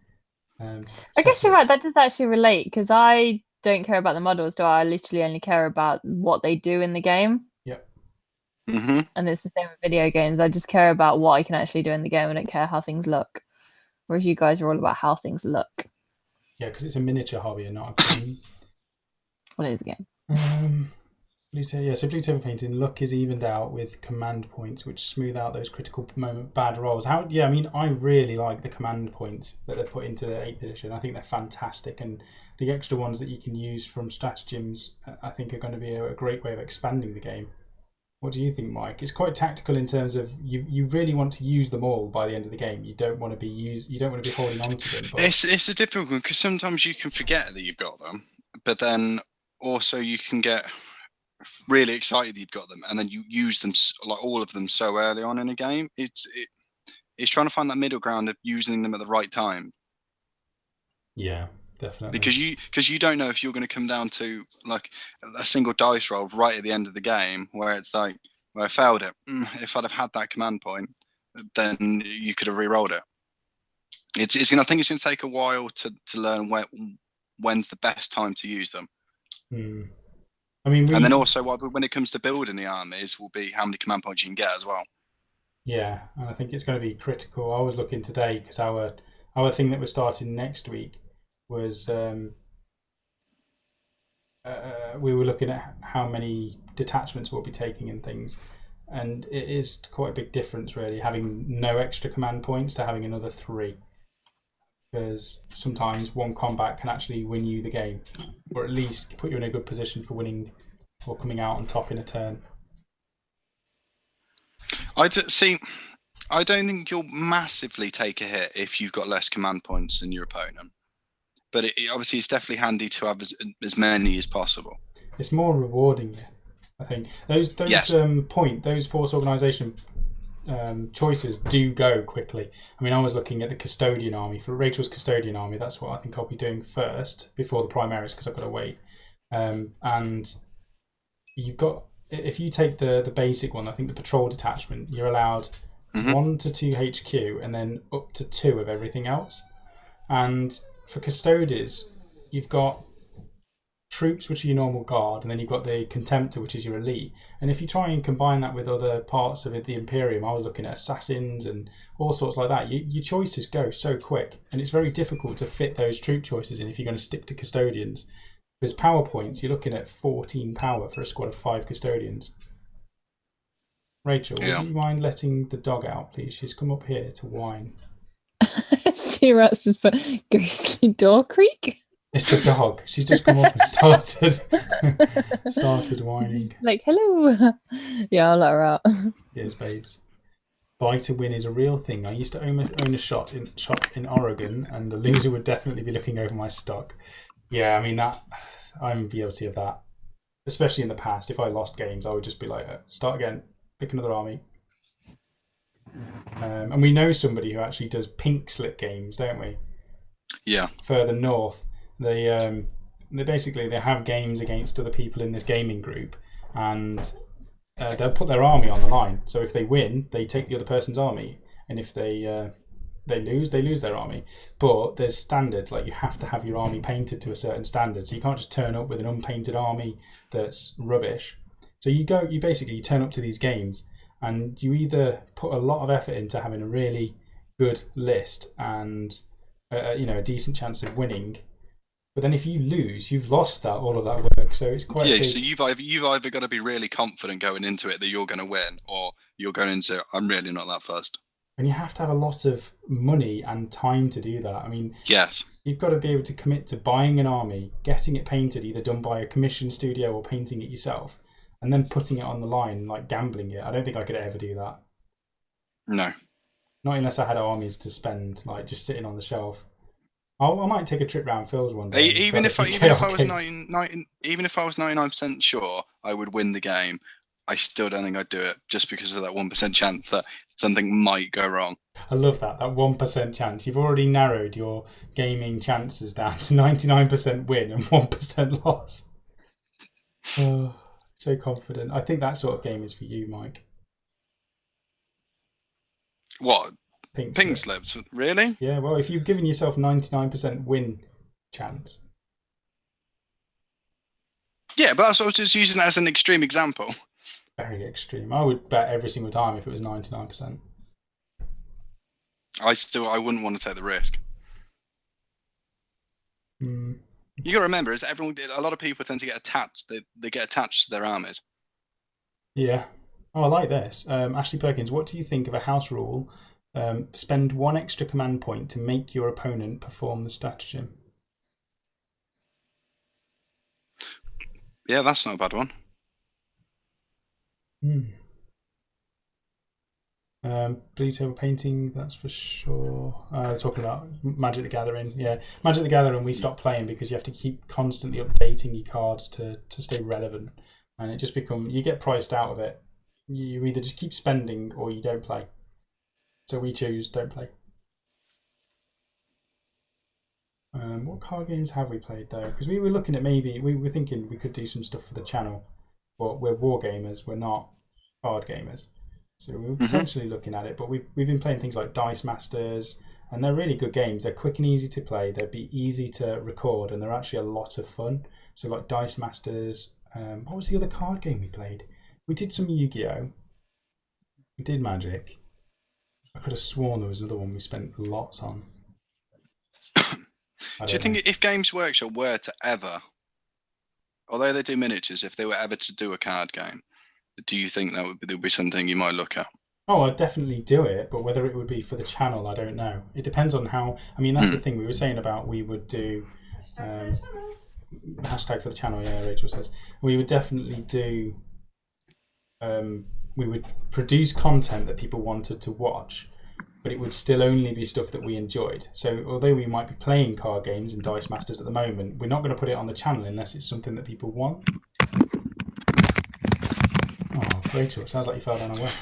I guess you're right. That does actually relate because I don't care about the models. Do I? I literally only care about what they do in the game.
Yep.
Mm-hmm.
And it's the same with video games. I just care about what I can actually do in the game. I don't care how things look. Whereas you guys are all about how things look.
Yeah, because it's a miniature hobby and not a game.
What is a game?
So blue table painting, luck is evened out with command points, which smooth out those critical moment bad rolls. I really like the command points that they've put into the 8th edition. I think they're fantastic, and the extra ones that you can use from stratagems, I think, are going to be a great way of expanding the game. What do you think, Mike? It's quite tactical in terms of you really want to use them all by the end of the game. You don't want to be holding on to them. But
It's a difficult one because sometimes you can forget that you've got them, but then also you can get really excited that you've got them, and then you use them like all of them so early on in a game. It's trying to find that middle ground of using them at the right time.
Yeah, definitely.
Because you don't know if you're going to come down to like a single dice roll right at the end of the game where it's like, well, I failed it. If I'd have had that command point, then you could have re-rolled it. I think it's going to take a while to learn when's the best time to use them.
I mean,
and then also when it comes to building the armies, will be how many command points you can get as well.
Yeah, and I think it's going to be critical. I was looking today because our thing that we're starting next week was we were looking at how many detachments we'll be taking and things, and it is quite a big difference really having no extra command points to having another 3, because sometimes one combat can actually win you the game, or at least put you in a good position for winning or coming out on top in a turn.
I don't think you'll massively take a hit if you've got less command points than your opponent. But obviously, it's definitely handy to have as many as possible.
It's more rewarding, I think. Those
Yes.
Those force organisation choices do go quickly. I mean, I was looking at the custodian army for Rachel's custodian army. That's what I think I'll be doing first before the primaries because I've got to wait. And you've got, if you take the basic one, I think the patrol detachment, you're allowed 1 to 2 HQ and then up to 2 of everything else. And for custodians, you've got troops, which are your normal guard, and then you've got the contemptor, which is your elite. And if you try and combine that with other parts of the Imperium, I was looking at assassins and all sorts like that, your choices go so quick, and it's very difficult to fit those troop choices in if you're going to stick to custodians. Because power points, you're looking at 14 power for a squad of 5 custodians. Rachel, would you mind letting the dog out, please? She's come up here to whine.
Sirats just put ghostly door creak.
It's the dog. She's just come up and started whining.
Like, hello. Yeah, I'll let her out.
Yes, babes. Buy to win is a real thing. I used to own a shop in Oregon, and the loser would definitely be looking over my stock. Yeah, I mean I'm guilty of that. Especially in the past, if I lost games, I would just be like, start again, pick another army. And we know somebody who actually does pink slip games, don't we?
Yeah.
Further north, they have games against other people in this gaming group, and they'll put their army on the line. So if they win, they take the other person's army, and if they lose, they lose their army. But there's standards, like you have to have your army painted to a certain standard, so you can't just turn up with an unpainted army that's rubbish. So you turn up to these games, and you either put a lot of effort into having a really good list and a decent chance of winning, but then if you lose, you've lost all of that work. So it's quite big.
So you've either got to be really confident going into it that you're going to win, or you're going into I'm really not that fussed.
And you have to have a lot of money and time to do that. I mean,
yes,
you've got to be able to commit to buying an army, getting it painted, either done by a commissioned studio or painting it yourself, and then putting it on the line, like gambling it. I don't think I could ever do that.
No.
Not unless I had armies to spend, like just sitting on the shelf. I might take a trip round Phil's one day.
Even if I was 99% sure I would win the game, I still don't think I'd do it, just because of that 1% chance that something might go wrong.
I love that 1% chance. You've already narrowed your gaming chances down to 99% win and 1% loss. Oh, so confident. I think that sort of game is for you, Mike.
What? Pink slips? Really?
Yeah, well, if you've given yourself 99% win chance.
Yeah, but that's what I was just using that as an extreme example.
Very extreme. I would bet every single time if it was 99%.
I wouldn't want to take the risk. You got to remember, is a lot of people tend to get attached. They get attached to their armies.
Yeah. Oh, I like this. Ashley Perkins, what do you think of a house rule? Spend 1 extra command point to make your opponent perform the stratagem.
Yeah, that's not a bad one.
Blue table painting, that's for sure. Talking about Magic the Gathering. Yeah, Magic the Gathering we stopped playing because you have to keep constantly updating your cards to stay relevant. And it just you get priced out of it. You either just keep spending or you don't play. So we choose don't play. What card games have we played though? Because we were looking at we were thinking we could do some stuff for the channel, but we're war gamers, we're not card gamers. So we were potentially looking at it, but we've been playing things like Dice Masters, and they're really good games. They're quick and easy to play. They'd be easy to record, and they're actually a lot of fun. So like Dice Masters. What was the other card game we played? We did some Yu-Gi-Oh. We did Magic. I could have sworn there was another one we spent lots on.
Do you think if Games Workshop were to ever, although they do miniatures, if they were ever to do a card game, do you think that would be something you might look at?
Oh, I'd definitely do it, but whether it would be for the channel, I don't know. It depends on how. I mean, that's the thing we were saying about we would do. Hashtag for the channel, yeah, Rachel says. We would definitely do. We would produce content that people wanted to watch, but it would still only be stuff that we enjoyed. So although we might be playing card games and Dice Masters at the moment, we're not going to put it on the channel unless it's something that people want. Oh, Rachel, it sounds like you fell down a well.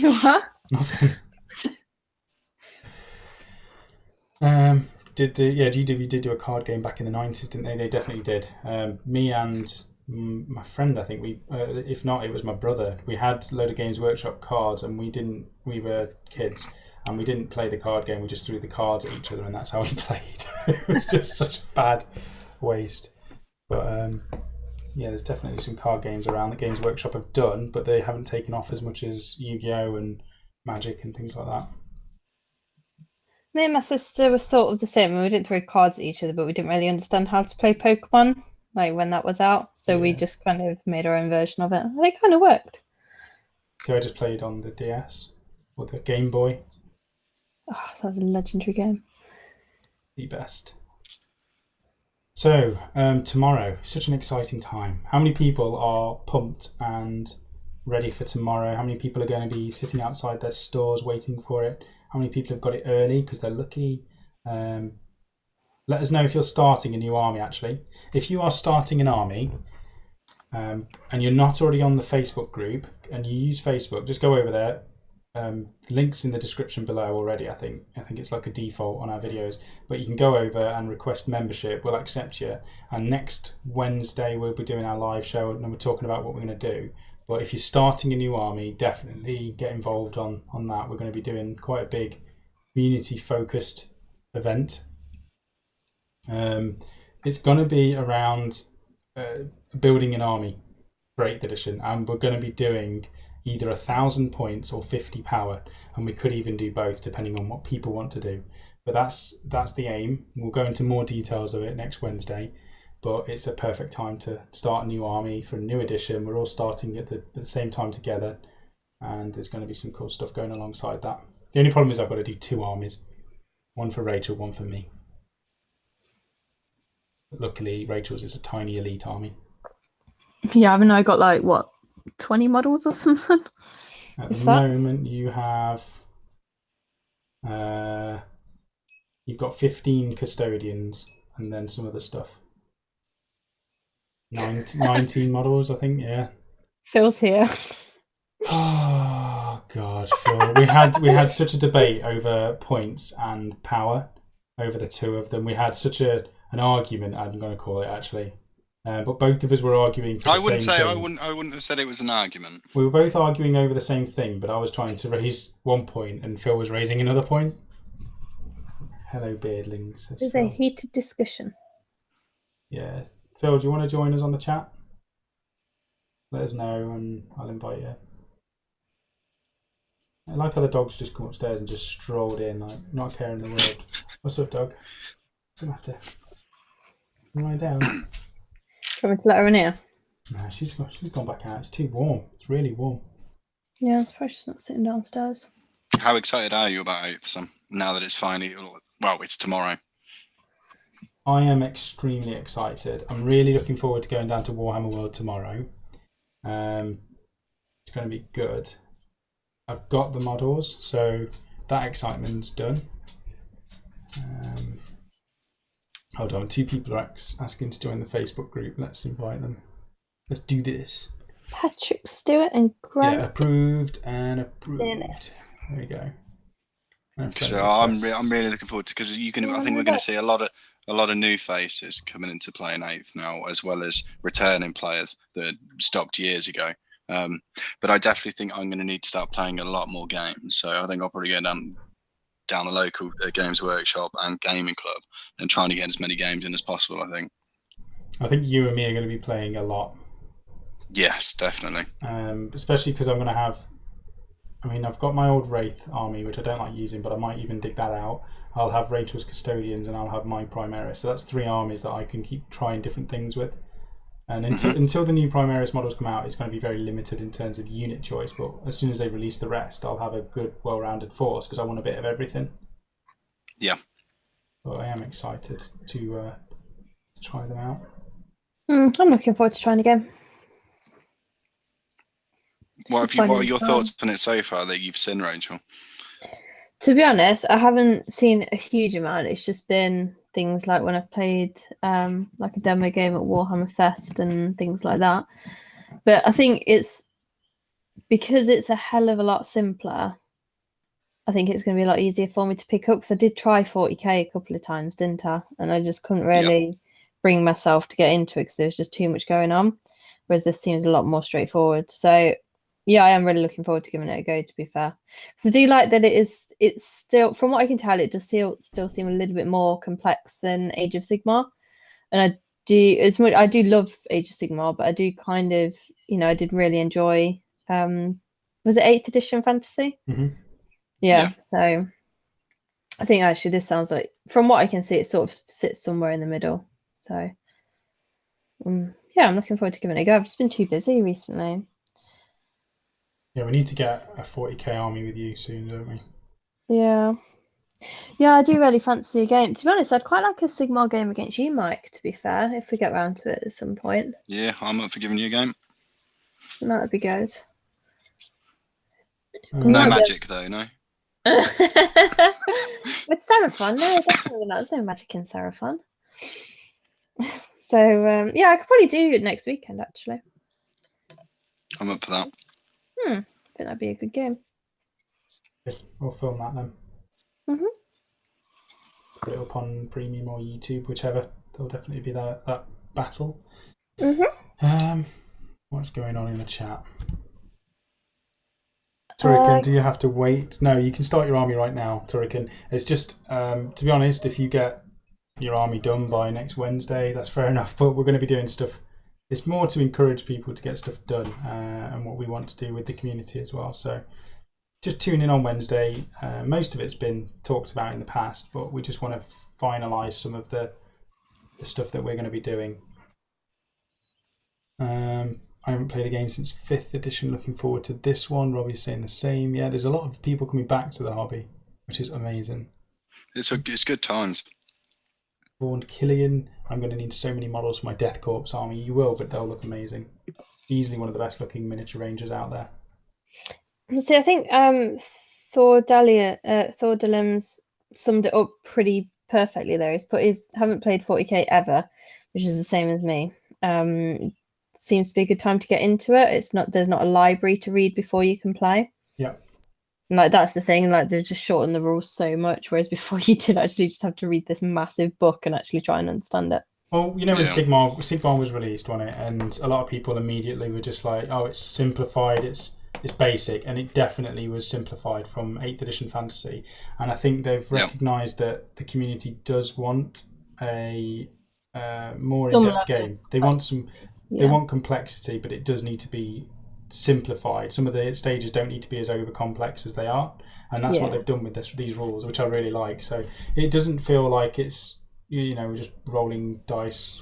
What?
Nothing. You did do a card game back in the 90s, didn't they? They definitely did. Me and my friend, I think if not, it was my brother. We had a load of Games Workshop cards, and we were kids, and we didn't play the card game. We just threw the cards at each other, and that's how we played. It was just such a bad waste. But yeah, there's definitely some card games around that Games Workshop have done, but they haven't taken off as much as Yu-Gi-Oh! And Magic and things like that.
Me and my sister were sort of the same. We didn't throw cards at each other, but we didn't really understand how to play Pokemon, like when that was out. So we just kind of made our own version of it, and it kind of worked.
So I just played on the DS or the Game Boy.
Oh, that was a legendary game.
The best. So tomorrow, such an exciting time. How many people are pumped and ready for tomorrow? How many people are going to be sitting outside their stores waiting for it? How many people have got it early because they're lucky? Let us know if you're starting a new army, actually. If you are starting an army and you're not already on the Facebook group and you use Facebook, just go over there. Links in the description below already, I think it's like a default on our videos, but you can go over and request membership. We'll accept you, and next Wednesday we'll be doing our live show and we're talking about what we're going to do. But if you're starting a new army, definitely get involved on that. We're going to be doing quite a big community focused event. It's going to be around building an army for 8th edition, and we're going to be doing either 1,000 points or 50 power, and we could even do both depending on what people want to do. But that's the aim. We'll go into more details of it next Wednesday, but it's a perfect time to start a new army for a new edition. We're all starting at the same time together, and there's going to be some cool stuff going alongside that. The only problem is I've got to do 2 armies, one for Rachel, one for me. But luckily Rachel's is a tiny elite army.
Yeah, I mean, I got like 20 models or something.
At the moment, you have you've got 15 custodians and then some other stuff. 19 models, I think. Yeah.
Phil's here.
Oh God, Phil! We had such a debate over points and power over the 2 of them. We had such an argument. I'm going to call it actually. But both of us were arguing for the same thing.
I wouldn't have said it was an argument.
We were both arguing over the same thing, but I was trying to raise 1 point and Phil was raising another point. Hello, beardlings.
There's a heated discussion.
Yeah. Phil, do you want to join us on the chat? Let us know and I'll invite you. I like how the dog's just come upstairs and just strolled in, like not caring the world. What's up, dog? What's the matter? Lie down.
Do you want me to let her in here?
No, she's gone back out. It's too warm. It's really warm.
Yeah, I'm surprised she's not sitting downstairs.
How excited are you about 8th, Sam? Now that it's finally, well, it's tomorrow.
I am extremely excited. I'm really looking forward to going down to Warhammer World tomorrow. It's going to be good. I've got the models, so that excitement's done. Hold on, 2 people are asking to join the Facebook group. Let's invite them. Let's do this.
Patrick Stewart and Grant.
Yeah, approved and approved.
Dennis.
There we go. And friend
So I'm
requests.
really looking forward to, because I think we're going to see a lot of new faces coming into play in 8th now, as well as returning players that stopped years ago. But I definitely think I'm going to need to start playing a lot more games. So I think I'll probably go down the local Games Workshop and Gaming Club and trying to get as many games in as possible.
I think you and me are going to be playing a lot.
Yes, definitely.
Especially because I'm going to have. I mean, I've got my old Wraith army, which I don't like using, but I might even dig that out. I'll have Rachel's Custodians and I'll have my Primaris. So that's 3 armies that I can keep trying different things with. And until the new Primaris models come out, it's going to be very limited in terms of unit choice. But as soon as they release the rest, I'll have a good, well-rounded force because I want a bit of everything.
Yeah.
But I am excited to try them out.
I'm looking forward to trying again.
What are your thoughts on it so far that you've seen, Rachel?
To be honest, I haven't seen a huge amount. It's just been things like when I've played like a demo game at Warhammer Fest and things like that. But I think it's because it's a hell of a lot simpler. I think it's going to be a lot easier for me to pick up because I did try 40k a couple of times, didn't I? And I just couldn't really bring myself to get into it because there's just too much going on. Whereas this seems a lot more straightforward. So yeah, I am really looking forward to giving it a go, to be fair. Because I do like that it's still, from what I can tell, it does still seem a little bit more complex than Age of Sigmar. And I do love Age of Sigmar, but I do kind of, I did really enjoy, was it 8th edition fantasy?
Mm-hmm.
Yeah, so I think actually this sounds like, from what I can see, it sort of sits somewhere in the middle. So yeah, I'm looking forward to giving it a go. I've just been too busy recently.
Yeah, we need to get a 40k army with you soon, don't we?
Yeah, I do really fancy a game. To be honest, I'd quite like a Sigmar game against you, Mike, to be fair, if we get round to it at some point.
Yeah, I'm up for giving you a game.
That would be good.
No magic, though, no?
With Seraphon? No, definitely not. There's no magic in Seraphon. So, yeah, I could probably do it next weekend, actually.
I'm up for that.
I think that'd be a good game.
We'll film that then. Put it up on Premium or YouTube, whichever. There'll definitely be that battle. What's going on in the chat? Turrican, do you have to wait? No, you can start your army right now, Turrican. It's just, to be honest, if you get your army done by next Wednesday, that's fair enough. But we're going to be doing stuff. It's more to encourage people to get stuff done and what we want to do with the community as well. So just tune in on Wednesday. Most of it's been talked about in the past, but we just want to finalise some of the stuff that we're going to be doing. I haven't played a game since 5th edition. Looking forward to this one. Robbie's saying the same. Yeah, there's a lot of people coming back to the hobby, which is amazing.
It's good times.
Vaughan Killian, I'm going to need so many models for my Death Corps army. You will, but they'll look amazing. Easily one of the best looking miniature rangers out there.
See, I think Thor Dillim's summed it up pretty perfectly there. He's put haven't played 40k ever, which is the same as me. Seems to be a good time to get into it. There's not a library to read before you can play.
Yeah.
Like that's the thing, like they just shorten the rules so much, whereas before you did actually just have to read this massive book and actually try and understand it.
Well, when Sigmar was released, wasn't it? And a lot of people immediately were just like, oh, it's simplified, it's basic, and it definitely was simplified from 8th edition fantasy. And I think they've recognised that the community does want a more in-depth game. They want they want complexity, but it does need to be simplified. Some of the stages don't need to be as over complex as they are, and that's what they've done with these rules, which I really like. So it doesn't feel like it's we're just rolling dice.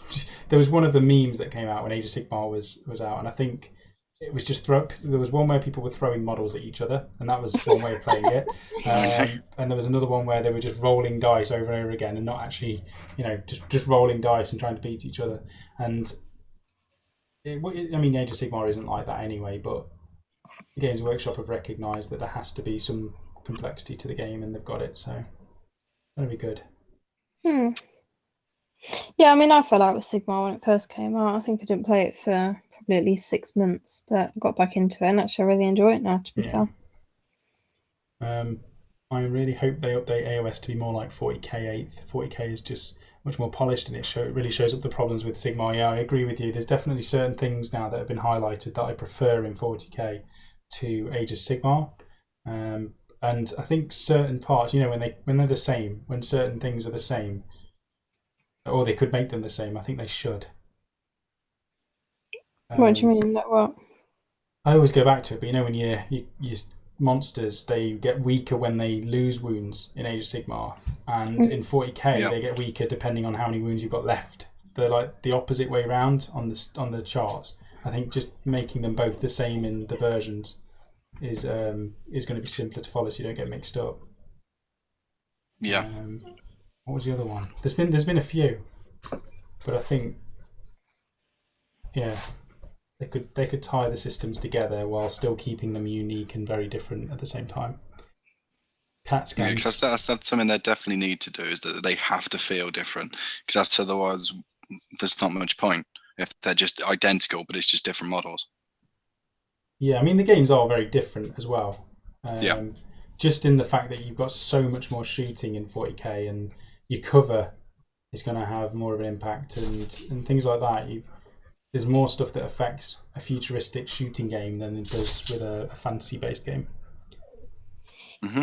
There was one of the memes that came out when Age of Sigmar was out, and I think it was just there was one where people were throwing models at each other, and that was one way of playing it. And there was another one where they were just rolling dice over and over again, and not actually just rolling dice and trying to beat each other. And Age of Sigmar isn't like that anyway, but Games Workshop have recognised that there has to be some complexity to the game, and they've got it, so that'll be good.
Yeah, I mean, I fell out with Sigmar when it first came out. I think I didn't play it for probably at least 6 months, but got back into it, and actually I really enjoy it now, to be fair.
I really hope they update AOS to be more like 40k 8th. 40k is just much more polished, and it really shows up the problems with Sigmar. Yeah, I agree with you. There's definitely certain things now that have been highlighted that I prefer in 40k to Age of Sigmar. And I think certain parts, when they're the same, when certain things are the same, or they could make them the same, I think they should.
What do you mean? Like what?
I always go back to it, but when you monsters, they get weaker when they lose wounds in Age of Sigmar, and in 40k they get weaker depending on how many wounds you've got left. They're like the opposite way round on the charts. I think just making them both the same in the versions is going to be simpler to follow, so you don't get mixed up.
Yeah.
What was the other one? There's been a few, but I think they could tie the systems together while still keeping them unique and very different at the same time. CAT scans.
Yeah, because that's something they definitely need to do, is that they have to feel different, because otherwise there's not much point if they're just identical, but it's just different models.
Yeah, I mean the games are very different as well.
Yeah.
Just in the fact that you've got so much more shooting in 40k, and your cover is going to have more of an impact, and things like that. There's more stuff that affects a futuristic shooting game than it does with a fantasy-based game.
Mm-hmm.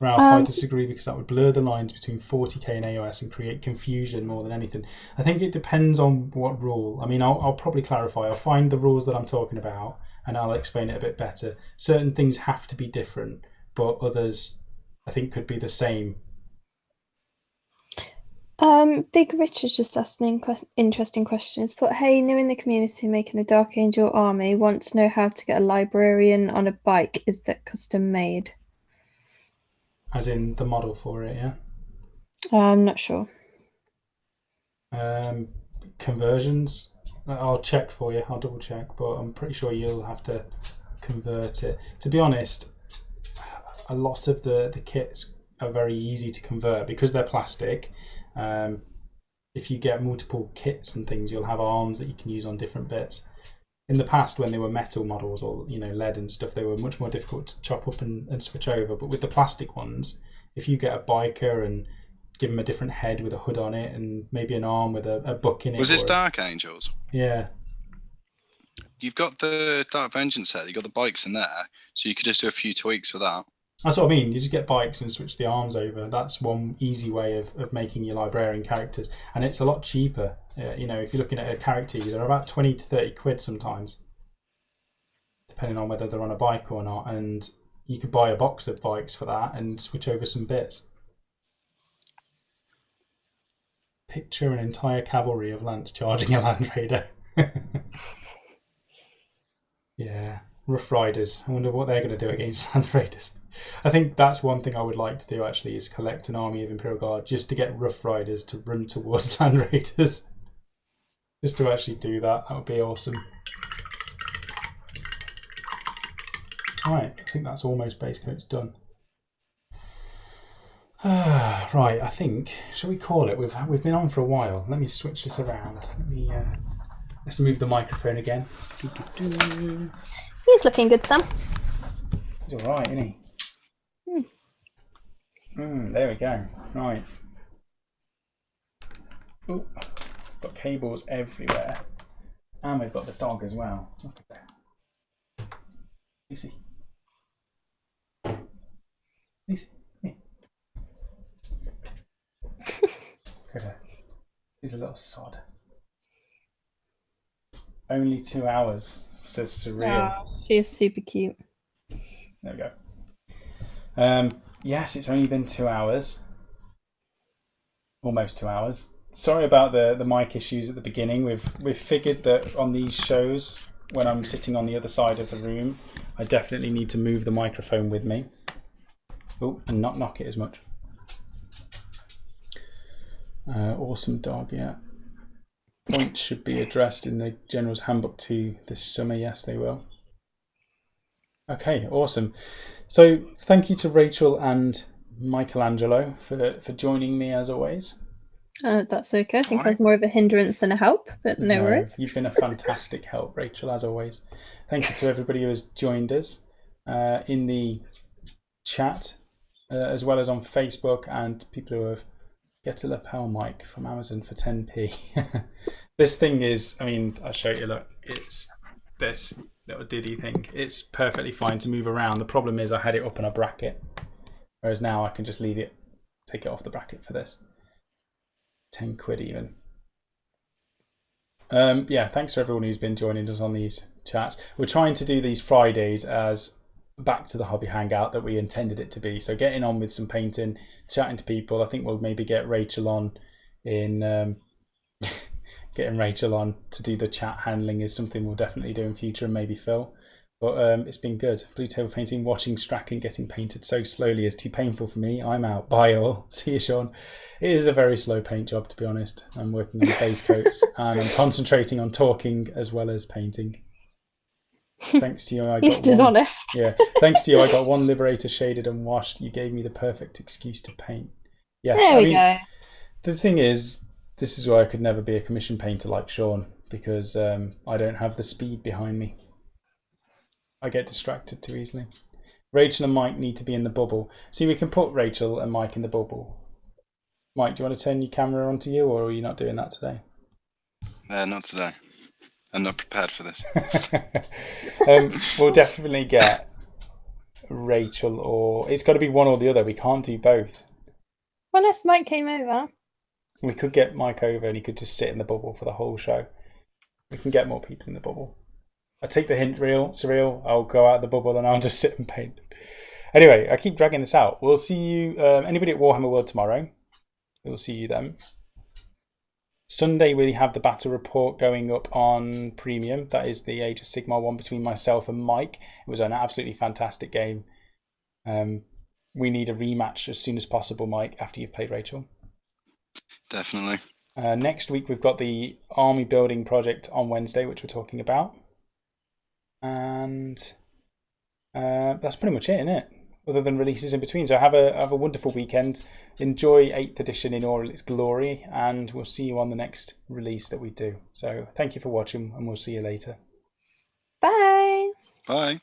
Ralph, I disagree, because that would blur the lines between 40k and AOS and create confusion more than anything. I think it depends on what rule. I mean, I'll probably clarify. I'll find the rules that I'm talking about and I'll explain it a bit better. Certain things have to be different, but others I think could be the same.
Big Rich has just asked an interesting question. He's put, hey, new in the community making a Dark Angel army, want to know how to get a librarian on a bike. Is that custom made?
As in the model for it, yeah?
I'm not sure.
Conversions, I'll check for you. I'll double check, but I'm pretty sure you'll have to convert it. To be honest, a lot of the kits are very easy to convert because they're plastic. If you get multiple kits and things, you'll have arms that you can use on different bits. In the past, when they were metal models or lead and stuff, they were much more difficult to chop up and switch over. But with the plastic ones, if you get a biker and give them a different head with a hood on it and maybe an arm with a book in it.
Was this Dark Angels?
Yeah.
You've got the Dark Vengeance set, you've got the bikes in there, so you could just do a few tweaks for that.
That's what I mean. You just get bikes and switch the arms over. That's one easy way of making your librarian characters. And it's a lot cheaper. If you're looking at a character, they're about 20 to 30 quid sometimes, depending on whether they're on a bike or not. And you could buy a box of bikes for that and switch over some bits. Picture an entire cavalry of Lance charging a Land Raider. Yeah, Rough Riders. I wonder what they're going to do against Land Raiders. I think that's one thing I would like to do, actually, is collect an army of Imperial Guard just to get Rough Riders to run towards Land Raiders. Just to actually do that. That would be awesome. Right, I think that's almost base coats done. Right, I think, shall we call it? We've been on for a while. Let me switch this around. Let's move the microphone again.
He's looking good, Sam.
He's all right, isn't he? There we go. Right. Ooh, got cables everywhere, and we've got the dog as well. Look at that. Lucy. Lucy. Look at her. She's a little sod. Only 2 hours, says Surreal.
Oh, she is super cute.
There we go. Yes, it's only been 2 hours. Almost 2 hours. Sorry about the mic issues at the beginning. We've figured that on these shows, when I'm sitting on the other side of the room, I definitely need to move the microphone with me. Oh, and not knock it as much. Awesome dog, yeah. Points should be addressed in the General's Handbook 2 this summer. Yes, they will.
Okay, awesome. So thank you to Rachel and Michelangelo for joining me as always.
That's okay. I think I
Alright.
was more of a hindrance than a help, but no worries.
You've been a fantastic help, Rachel, as always. Thank you to everybody who has joined us in the chat, as well as on Facebook, and people who have get a lapel mic from Amazon for 10p. This thing is, I mean, I'll show you, look, it's this little diddy thing. It's perfectly fine to move around. The problem is I had it up on a bracket, whereas now I can just leave it, take it off the bracket for this. 10 quid even. Yeah, thanks to everyone who's been joining us on these chats. We're trying to do these Fridays as back to the hobby hangout that we intended it to be. So getting on with some painting, chatting to people. I think we'll maybe get Rachel on in getting Rachel on to do the chat handling is something we'll definitely do in future, and maybe Phil. But it's been good. Blue table painting, watching Strachan getting painted so slowly is too painful for me. I'm out. Bye all. See you, Sean. It is a very slow paint job, to be honest. I'm working on base coats and I'm concentrating on talking as well as painting. Thanks to you, I
At least
got
he's
one.
honest.
Yeah, thanks to you, I got one Liberator shaded and washed. You gave me the perfect excuse to paint. Yes,
There we go.
The thing is, this is why I could never be a commission painter like Sean, because I don't have the speed behind me. I get distracted too easily. Rachel and Mike need to be in the bubble. See, we can put Rachel and Mike in the bubble. Mike, do you want to turn your camera on to you, or are you not doing that today?
Not today. I'm not prepared for this.
We'll definitely get Rachel, or it's got to be one or the other. We can't do both.
Well, unless Mike came over.
We could get Mike over and he could just sit in the bubble for the whole show. We can get more people in the bubble. I take the hint, Surreal. I'll go out of the bubble and I'll just sit and paint. Anyway, I keep dragging this out. We'll see you, anybody at Warhammer World tomorrow. We'll see you then. Sunday we have the battle report going up on Premium. That is the Age of Sigmar one between myself and Mike. It was an absolutely fantastic game. We need a rematch as soon as possible, Mike, after you've played Rachel.
Definitely.
Next week we've got the army building project on Wednesday, which we're talking about. And that's pretty much it, isn't it? Other than releases in between. So have a wonderful weekend. Enjoy 8th edition in all its glory, and we'll see you on the next release that we do. So thank you for watching, and we'll see you later.
Bye.
Bye.